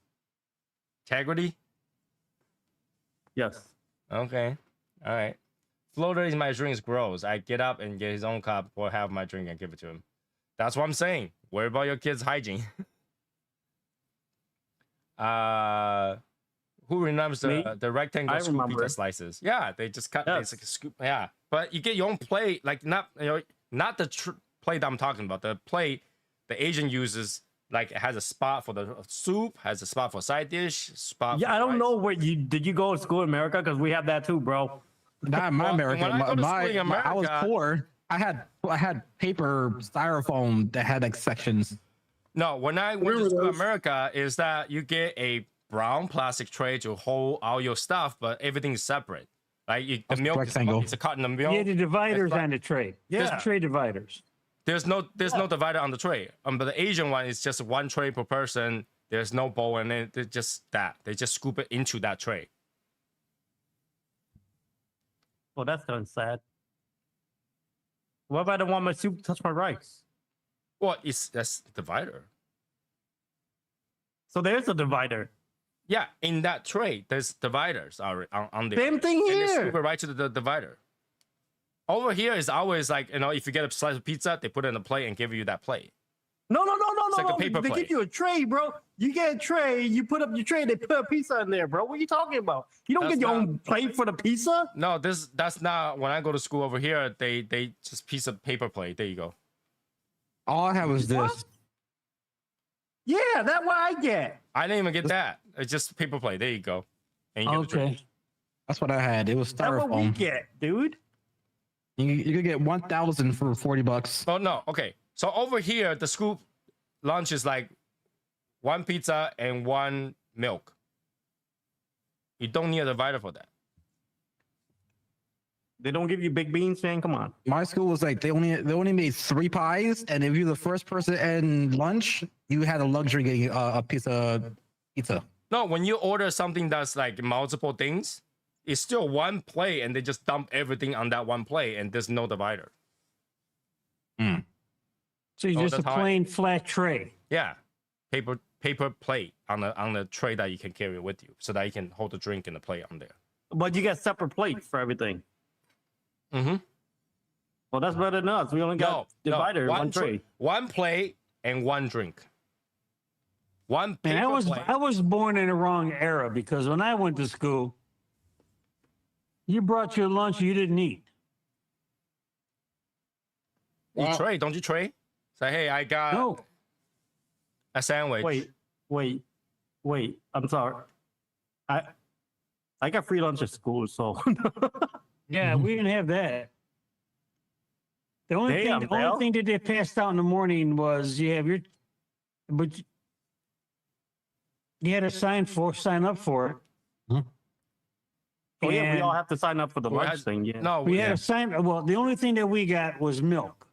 Integrity.
Yes.
Okay. All right. Floater is my drinks gross. I get up and get his own cup or have my drink and give it to him. That's what I'm saying. Worry about your kids' hygiene. Who remembers
Me?
the rectangle
I
scoop
remember
pizza
it.
slices? Yeah, they just cut.
Yes.
It's like a scoop. Yeah, but you get your own plate, like not the plate that I'm talking about. The plate the Asian uses, like, it has a spot for the soup, has a spot for side dish, spot.
Yeah,
for
I don't
rice.
know where did you go to school in America? Because we have that too, bro.
Not in my
Well,
America.
when I go to school in
I was
America-
poor. I had paper styrofoam that had like sections.
No, when I went to
Remember
school in
those?
America, is that you get a brown plastic tray to hold all your stuff, but everything is separate. Like the
That's
milk
rectangle.
it's a carton of milk.
Yeah, the dividers
like-
on the tray.
Yeah.
There's tray dividers.
There's no divider on the tray. But the Asian one is just one tray per person. There's no bowl, and it's just that. They just scoop it into that tray.
Well, that's kind of sad. What if I don't want my soup to touch my rice?
Well, that's divider.
So there's a divider.
Yeah, in that tray, there's dividers on there.
Same thing
And they
here.
scoop it right to the divider. Over here is always like, if you get a slice of pizza, they put it in a plate and give you that plate.
No.
like a
no.
paper
They
plate.
give you a tray, bro. You get a tray. You put up your tray. They put a pizza in there, bro. What are you talking about? You don't
That's
get your
not-
own plate for the pizza.
No, that's not when I go to school over here. They just piece of paper plate. There you go.
All I had was this.
What? Yeah, that's what I get.
I didn't even get that. It's just paper plate. There you go. And you get the drink.
Okay.
That's what I had. It was
That's what we
styrofoam.
get, dude.
You could get 1,000 for $40.
Oh no, okay. So over here, the school lunch is like one pizza and one milk. You don't need a divider for that.
They don't give you big beans, man. Come on.
My school was like they only made 3 pies, and if you're the first person in lunch, you had a luxury getting a piece of pizza.
No, when you order something that's like multiple things, it's still one plate, and they just dump everything on that one plate, and there's no divider.
So you
Oh,
just a
that's how I-
plain flat tray.
Yeah, paper plate on the tray that you can carry with you, so that you can hold the drink and the plate on there.
But you got separate plates for everything.
Mm-hmm.
Well, that's better than us. We only got divider, one tray.
One plate and one drink. One paper
And
plate.
I was born in the wrong era because when I went to school, you brought your lunch you didn't eat.
You
Wow.
trade, don't you trade? Say, hey, I got
No.
a sandwich.
Wait. I'm sorry. I got free lunch at school, so
Yeah, we didn't have that. The only
Damn,
thing
Bill.
that they passed out in the morning was you have your, but you had to sign up for it.
oh, yeah, we
And
all have to sign up for the
We
lunch
had-
thing. Yeah.
No,
we had
yeah.
to sign. Well, the only thing that we got was milk,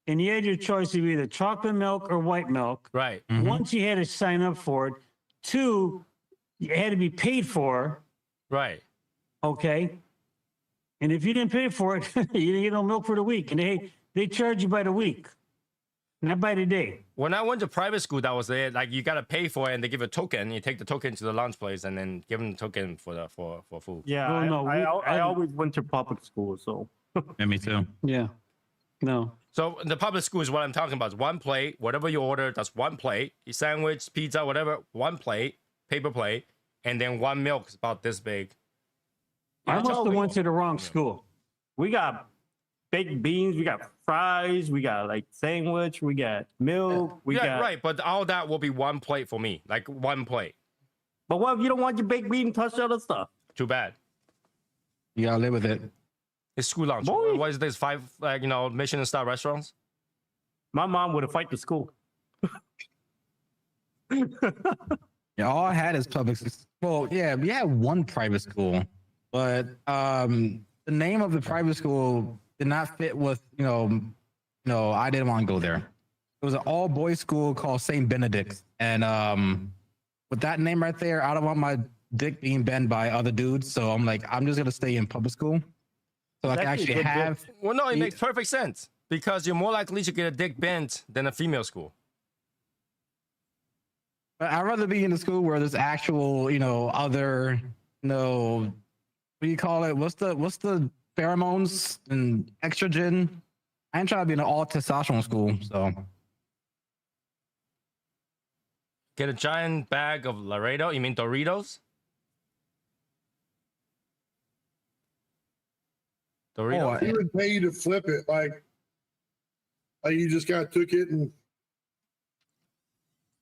and you had your choice of either chocolate milk or white milk.
Right.
Once you had to sign up for it. 2, you had to be paid for.
Right.
Okay. And if you didn't pay for it, you didn't get no milk for the week. And they charge you by the week, not by the day.
When I went to private school, that was it. Like, you gotta pay for it, and they give a token. You take the token to the lunch place, and then give them the token for food.
Yeah,
Oh, no,
I always went to public school, so
Yeah, me too.
Yeah. No.
So the public school is what I'm talking about. It's one plate, whatever you order, that's one plate. Your sandwich, pizza, whatever, one plate, paper plate, and then one milk is about this big.
I must
tell
have
me.
went to the wrong school.
we got baked beans, we got fries, we got like sandwich, we got milk, we
Yeah,
got
right. But all that will be one plate for me, like one plate.
But what if you don't want your baked bean touch the other stuff?
Too bad.
You gotta live with it.
It's school lunch.
Boy.
What is this? 5 Michelin star restaurants?
My mom would have fight the school.
Yeah, all I had is public. Well, yeah, we had one private school, but the name of the private school did not fit with I didn't want to go there. It was an all boys school called St. Benedict's, and with that name right there, I don't want my dick being bent by other dudes. So I'm like, I'm just gonna stay in public school, so I can
That's a
actually
good
have.
Well, no, it
Yeah.
makes perfect sense because you're more likely to get a dick bent than a female school.
But I'd rather be in a school where there's actual, other, what do you call it? What's the pheromones and estrogen? I ain't trying to be in an all testosterone school, so
Get a giant bag of Laredo. You mean Doritos? Doritos.
Oh,
He would pay you to flip it. Like Like you just kind of took it and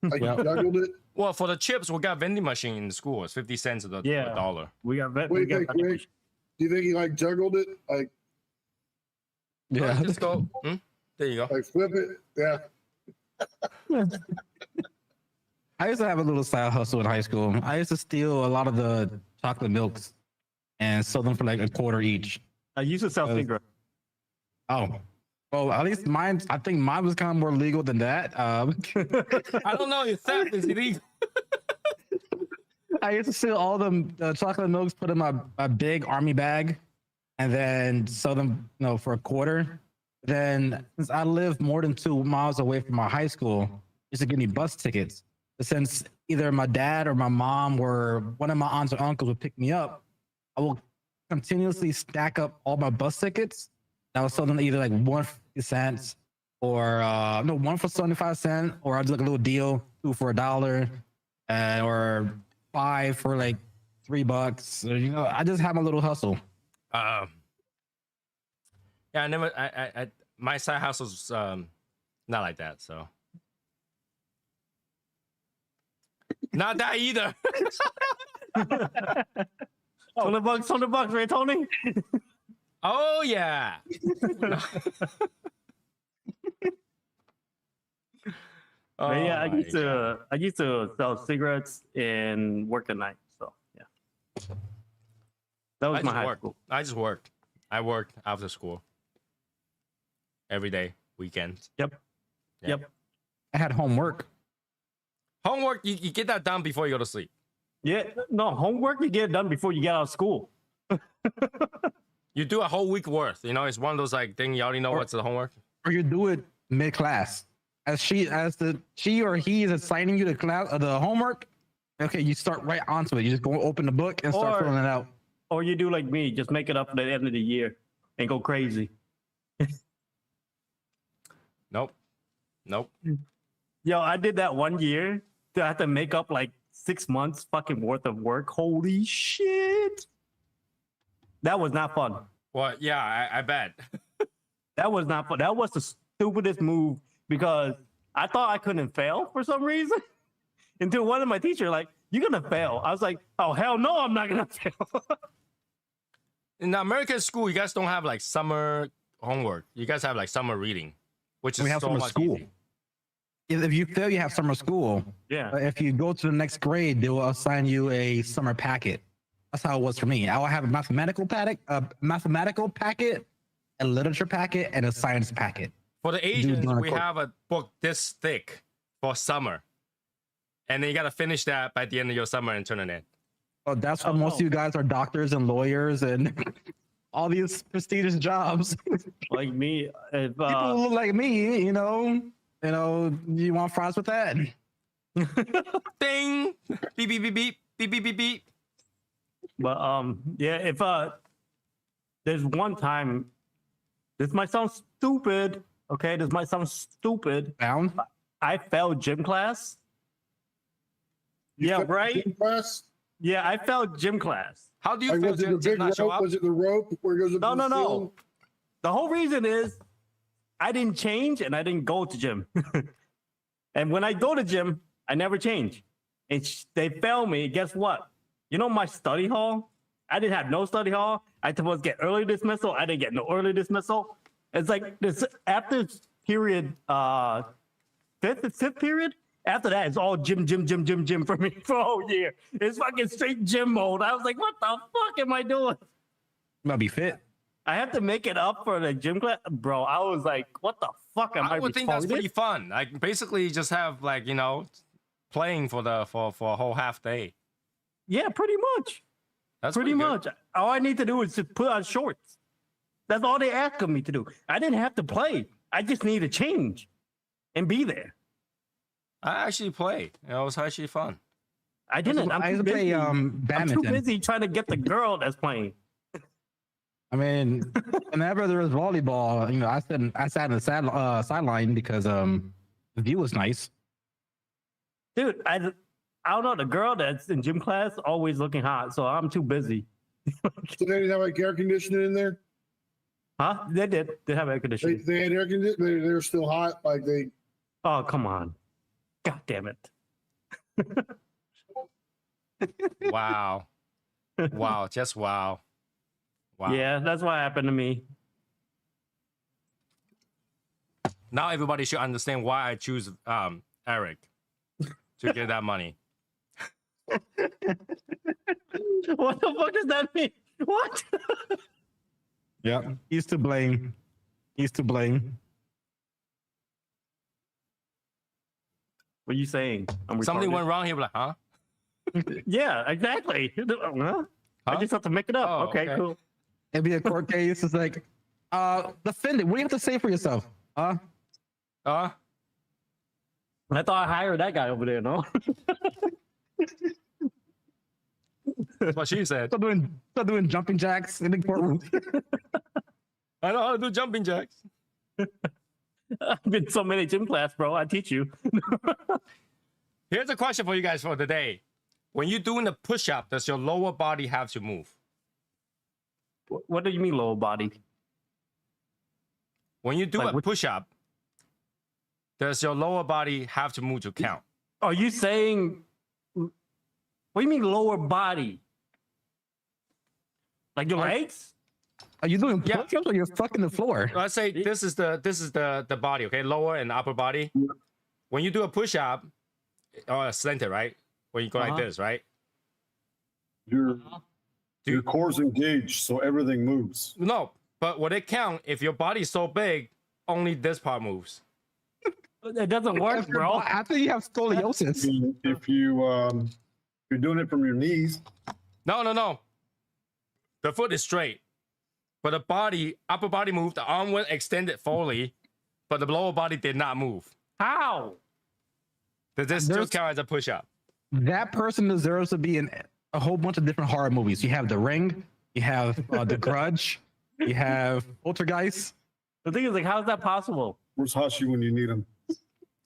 like you juggled it.
Well, for the chips, we got vending machine in school. It's 50 cents to
Yeah.
a dollar.
We got vet.
What do
We
you
got
think, Rick? Do you think he like juggled it? Like
Yeah.
Just go. There you go.
like flip it? Yeah.
I used to have a little side hustle in high school. I used to steal a lot of the chocolate milks and sell them for like $0.25 each.
I used to sell cigarettes.
Oh, well, at least mine. I think mine was kind of more legal than that.
I don't know if theft is illegal.
I used to steal all the chocolate milks, put in my big army bag, and then sell them, for $0.25. Then, since I lived more than 2 miles away from my high school, used to give me bus tickets. But since either my dad or my mom or one of my aunts or uncles would pick me up, I will continuously stack up all my bus tickets. I was selling either like 150 cents or one for 75 cents, or I'd do like a little deal, 2 for $1, or 5 for like $3. I just have my little hustle.
Yeah, I never. I my side hustle's not like that. So not that either.
$100, right, Tony?
Oh yeah.
But yeah, I
my
used to sell cigarettes and work at night. So yeah, that was
I
my
just
high
worked.
school.
I just worked. I worked after school. Every day, weekends.
Yep.
Yeah.
Yep.
I had homework.
Homework, you get that done before you go to sleep.
Yeah. No, homework you get done before you get out of school.
You do a whole week worth. It's one of those like thing you already know what's the homework.
Or you do it mid-class. As she or he is assigning you the class the homework. Okay, you start right onto it. You just go open the book and start
Or-
filling it out.
Or you do like me, just make it up at the end of the year and go crazy.
Nope.
Yo, I did that one year. I had to make up like 6 months fucking worth of work. Holy shit. That was not fun.
Well, yeah, I bet.
That was not fun. That was the stupidest move because I thought I couldn't fail for some reason. Until one of my teachers like, you're gonna fail. I was like, oh hell no, I'm not gonna fail.
In the American school, you guys don't have like summer homework. You guys have like summer reading, which is
We have
so
summer
much
school.
easy.
If you fail, you have summer school.
Yeah.
But if you go to the next grade, they will assign you a summer packet. That's how it was for me. I will have a mathematical packet, a literature packet, and a science packet.
For the Asians,
during the
we
course.
have a book this thick for summer. And then you got to finish that by the end of your summer and turn it in.
Well, that's why most of you guys are doctors and lawyers and all these prestigious jobs.
Like me, if
People who look like me, you want fries with that?
Ding! Beep, beep, beep, beep, beep, beep, beep, beep.
but yeah, if there's one time, this might sound stupid. Okay, this might sound stupid.
Bound?
I failed gym class. Yeah,
Gym
right.
class?
Yeah, I failed gym class.
How do you
Like,
feel?
was it the
Did
big
not show
rope?
up?
Was it the rope where it goes up
No,
to
no,
the
no.
ceiling?
The whole reason is I didn't change and I didn't go to gym. And when I go to gym, I never change. And they fail me. Guess what? You know my study hall? I didn't have no study hall. I was supposed to get early dismissal. I didn't get no early dismissal. It's like this after period, fifth period. After that, it's all gym for me for a whole year. It's fucking straight gym mode. I was like, what the fuck am I doing?
Might be fit.
I have to make it up for the gym class, bro. I was like, "What the fuck am I?"
I would think that's
retarded?
pretty fun. Like basically just have like, playing for a whole half day.
Yeah, pretty much.
That's
Pretty
good.
much. All I need to do is to put on shorts. That's all they ask of me to do. I didn't have to play. I just need to change and be there.
I actually played. It was actually fun.
I didn't.
I
I'm
used
too
to play
busy. I'm too
badminton.
busy trying to get the girl that's playing.
I mean, whenever there was volleyball, I sat in the sideline because the view was nice.
Dude, I don't know. The girl that's in gym class always looking hot, so I'm too busy.
So they didn't have like air conditioning in there?
Huh? They did. They have air
They,
conditioning.
they had air conditioning. They're still hot. Like they.
Oh, come on. God damn it.
Wow. Wow. Just wow. Wow.
Yeah, that's what happened to me.
Now everybody should understand why I choose Eric to get that money.
What the fuck does that mean? What?
Yeah, he's to blame. He's to blame.
What are you saying? I'm
Something
retarded?
went wrong here, like, huh?
Yeah, exactly. Huh? I
Huh?
just have to make it up.
Oh,
okay,
okay.
cool.
It'd be a court case. It's like, defendant, what do you have to say for yourself?
Huh?
I thought I hired that guy over there, no?
That's what she said.
Start doing jumping jacks in the courtroom.
I know how to do jumping jacks.
I've been so many gym class, bro. I teach you.
Here's a question for you guys for today. When you're doing a push-up, does your lower body have to move?
What do you mean lower body?
When you do
Like
a
what-
push-up, does your lower body have to move to count?
Are you saying? What do you mean lower body? Like your legs?
Are you doing
Yeah.
push-ups or you're fucking the floor?
Let's say this is the body, okay? Lower and upper body. When you do a push-up, or slanted, right? When you go like
Uh-huh.
this, right?
Your core's engaged, so everything moves.
No, but would it count if your body's so big, only this part moves?
It doesn't work, bro.
After you have
I
scoliosis.
mean, if you're doing it from your knees,
No. The foot is straight, but the body, upper body moved, the arm went extended fully, but the lower body did not move.
How?
Does this still
There's-
count as a push-up?
That person deserves to be in a whole bunch of different horror movies. You have The Ring, you have The Grudge, you have Poltergeist.
The thing is, like, how is that possible?
where's Hashi when you need him?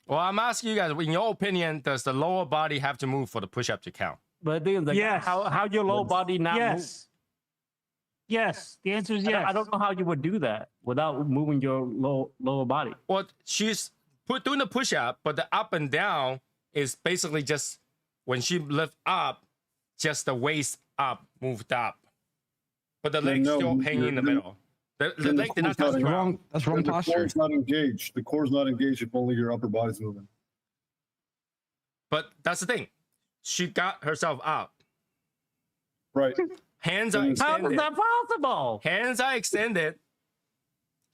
Well, I'm asking you guys, in your opinion, does the lower body have to move for the push-up to count?
But the thing is, like,
Yes.
how your lower body not move?
Yes. Yes. The answer is yes.
I don't know how you would do that without moving your lower body.
Well, she's doing the push-up, but the up and down is basically just when she lift up, just the waist up moved up, but the leg
no,
still hanging in the
then-
middle. The
then the
leg did not
core's
touch the
not
ground.
That's wrong
The
posture.
core's not engaged. The core's not engaged if only your upper body's moving.
But that's the thing. She got herself up.
Right.
Hands are
How
How is
extended.
that possible?
Hands are extended.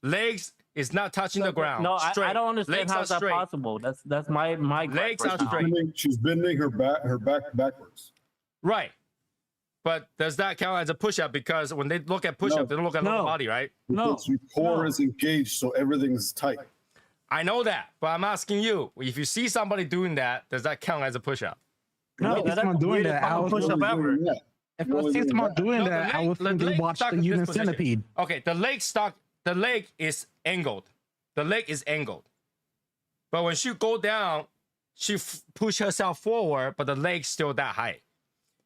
Legs is not touching the ground.
No,
Straight.
I don't understand
Legs
how
are
is that
straight.
possible. That's my
Legs are
question.
straight.
She's bending her back backwards.
Right. But does that count as a push-up? Because when they look at push-up,
No.
they don't look at
No.
lower body, right?
No,
Because your core
no.
is engaged, so everything's tight.
I know that, but I'm asking you, if you see somebody doing that, does that count as a push-up?
No,
If someone doing that, I would
push up ever.
Yeah.
If I see someone doing
No, the
that, I
leg-
would
the
think they
leg
watched
stuck
the
in this
human
position.
centipede.
Okay, the leg is angled. The leg is angled. But when she go down, she push herself forward, but the leg's still that high.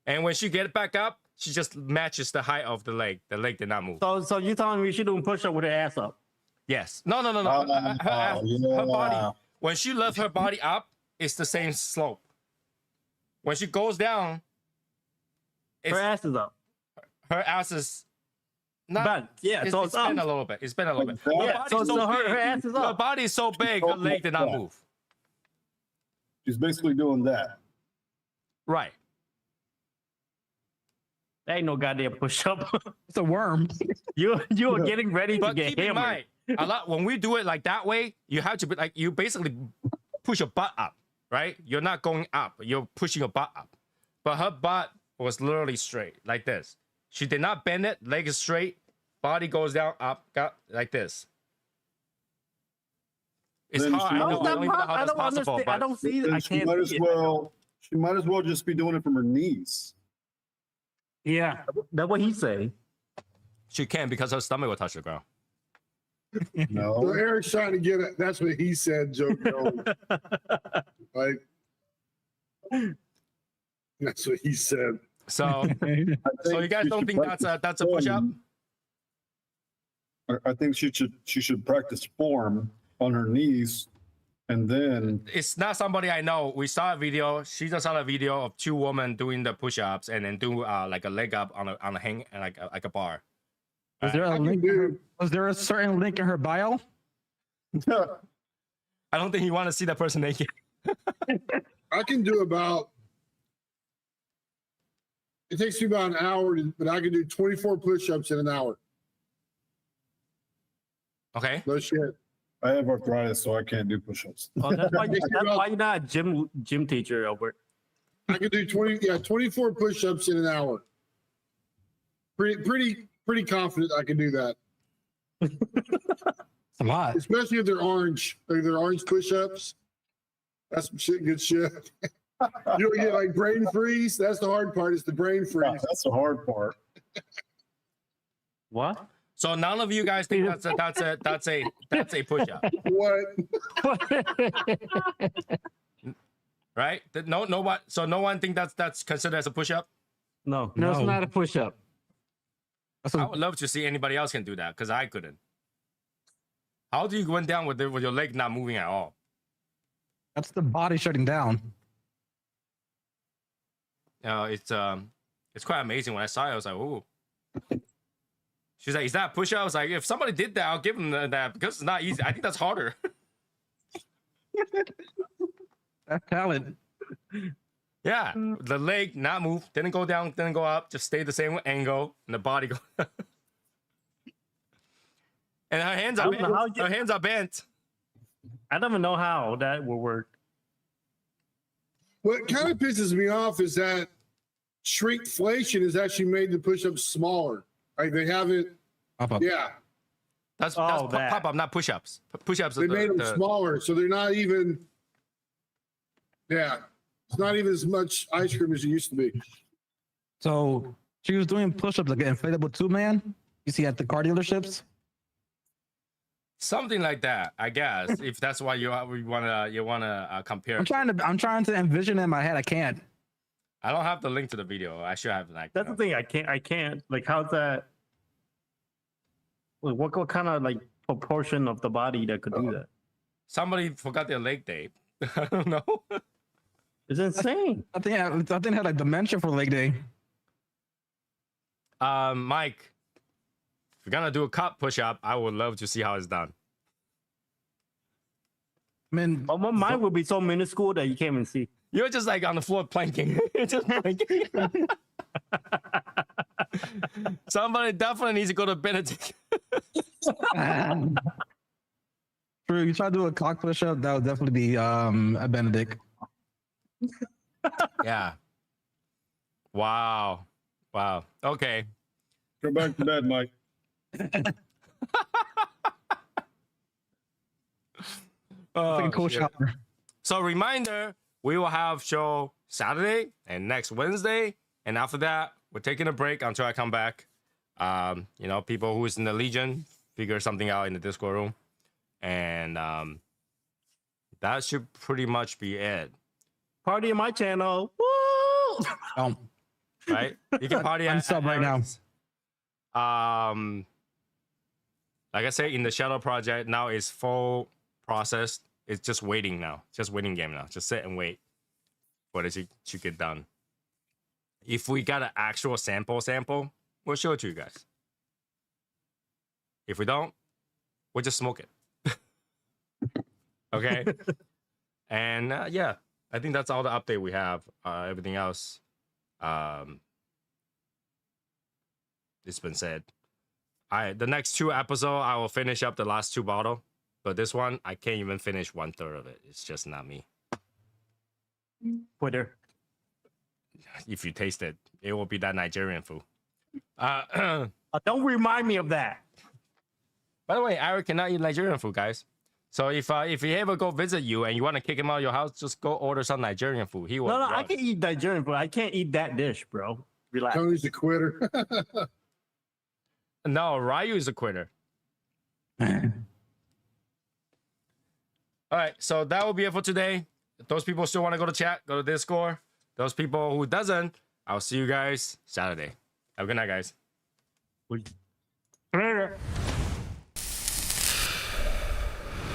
And when she get back up, she just matches the height of the leg. The leg did not move.
So you telling me she doing push up with her ass up?
Yes. No. Her body, when she lifts her body up, it's the same slope. When she goes down,
Her ass is up.
her ass is not.
Bent. Yeah, so it's up.
bent a little bit. It's bent a little bit.
Like that?
Her
Yeah,
body's
so her ass is
Her
up.
body is so big, her leg did not
Yeah.
move.
She's basically doing that.
Right.
That ain't no goddamn push up.
It's a worm.
you are getting ready to
But
get
keep in
hammered.
mind, a lot when we do it like that way, you have to be like you basically push your butt up, right? You're not going up, you're pushing your butt up. But her butt was literally straight, like this. She did not bend it, leg is straight, body goes down, up, got like this. It's
Then
hard.
she-
I
How
know.
is
I
that
don't even know how
I
that's
don't
possible.
understand.
But
I don't see.
Then
I
she
can't
might
see
as
it.
well. She might as well just be doing it from her knees.
Yeah.
That's what he's saying.
she can because her stomach will touch the ground.
So
No.
Eric's trying to get it. That's what he said, joke. Like, that's what he said.
So,
I
so you
think
guys
she
don't
should
think that's a push up?
I think she should practice form on her knees, and then
It's not somebody I know. We saw a video. She just saw a video of 2 women doing the push-ups and then do like a leg up on a hang like a bar.
Was there a link? Was there a certain link in her bio?
I don't think you want to see that person naked.
I can do about. It takes me about an hour, but I can do 24 push-ups in an hour.
Okay.
No shit.
I have arthritis, so I can't do push-ups.
Oh, that's why you're not a gym teacher, Albert.
I can do 24 push-ups in an hour. Pretty confident I can do that.
It's a lot.
Especially if they're orange. Like they're orange push-ups. That's some shit, good shit. You don't get like brain freeze. That's the hard part, is the brain
Yeah,
freeze.
that's the hard part.
What?
So none of you guys think that's a push-up,
What?
right? So no one think that's considered as a push-up.
No.
No, it's
No.
not a push-up.
That's
I
what,
would love to see anybody else can do that because I couldn't. How do you go down with your leg not moving at all?
that's the body shutting down.
It's quite amazing. When I saw it, I was like, "Ooh." She's like, "Is that a push-up?" I was like, "If somebody did that, I'll give them that because it's not easy. I think that's harder."
That's talent.
Yeah, the leg not move, didn't go down, didn't go up, just stay the same angle, and the body go. And her hands are bent. Her hands are bent.
I don't even know how that will work.
What kind of pisses me off is that shrinkflation has actually made the push-ups smaller. Like they haven't.
Pop up.
Yeah,
That's
that.
pop-up, not push-ups. Push-ups.
they made them smaller, so they're not even. Yeah, it's not even as much ice cream as it used to be.
So she was doing push-ups like an inflatable 2-man. You see at the car dealerships.
Something like that, I guess. If that's why you wanna compare.
I'm trying to envision it in my head. I can't.
I don't have the link to the video. I should have like.
That's the thing. I can't. Like, how's that? Like, what kind of like proportion of the body that could do that?
Somebody forgot their leg day. I don't know.
It's insane.
I think I had like dementia for leg day.
Mike, if you're gonna do a cup push-up, I would love to see how it's done.
I mean,
But mine would be so minuscule that you can't even see.
You're just like on the floor planking. Just planking. Somebody definitely needs to go to Benedict.
true. You try to do a cock push-up, that would definitely be a Benedict.
Yeah. Wow. Okay.
Go back to bed, Mike.
Take a cool
shit.
shower.
So reminder, we will have show Saturday and next Wednesday. And after that, we're taking a break until I come back. People who is in the Legion, figure something out in the Discord room. And that should pretty much be it.
Party on my channel. Woo!
Right? You can party
I'm sub right now.
Like I say, in the Shadow Project, now is full processed. It's just waiting now. Just waiting game now. Just sit and wait for it to get done. If we got an actual sample, we'll show it to you guys. If we don't, we'll just smoke it. Okay? And yeah, I think that's all the update we have. Everything else, it's been said. The next 2 episodes, I will finish up the last 2 bottles. But this one, I can't even finish 1/3 of it. It's just not me.
Twitter.
If you taste it, it will be that Nigerian food.
Don't remind me of that.
By the way, Eric cannot eat Nigerian food, guys. So if he ever go visit you and you want to kick him out of your house, just go order some Nigerian food. He will.
No,
run.
I can eat Nigerian food. I can't eat that dish, bro. Relax.
Tony's a quitter.
No, Ryu is a quitter. All right, so that will be it for today. If those people still want to go to chat, go to Discord. Those people who doesn't, I'll see you guys Saturday. Have a good night, guys.
Later.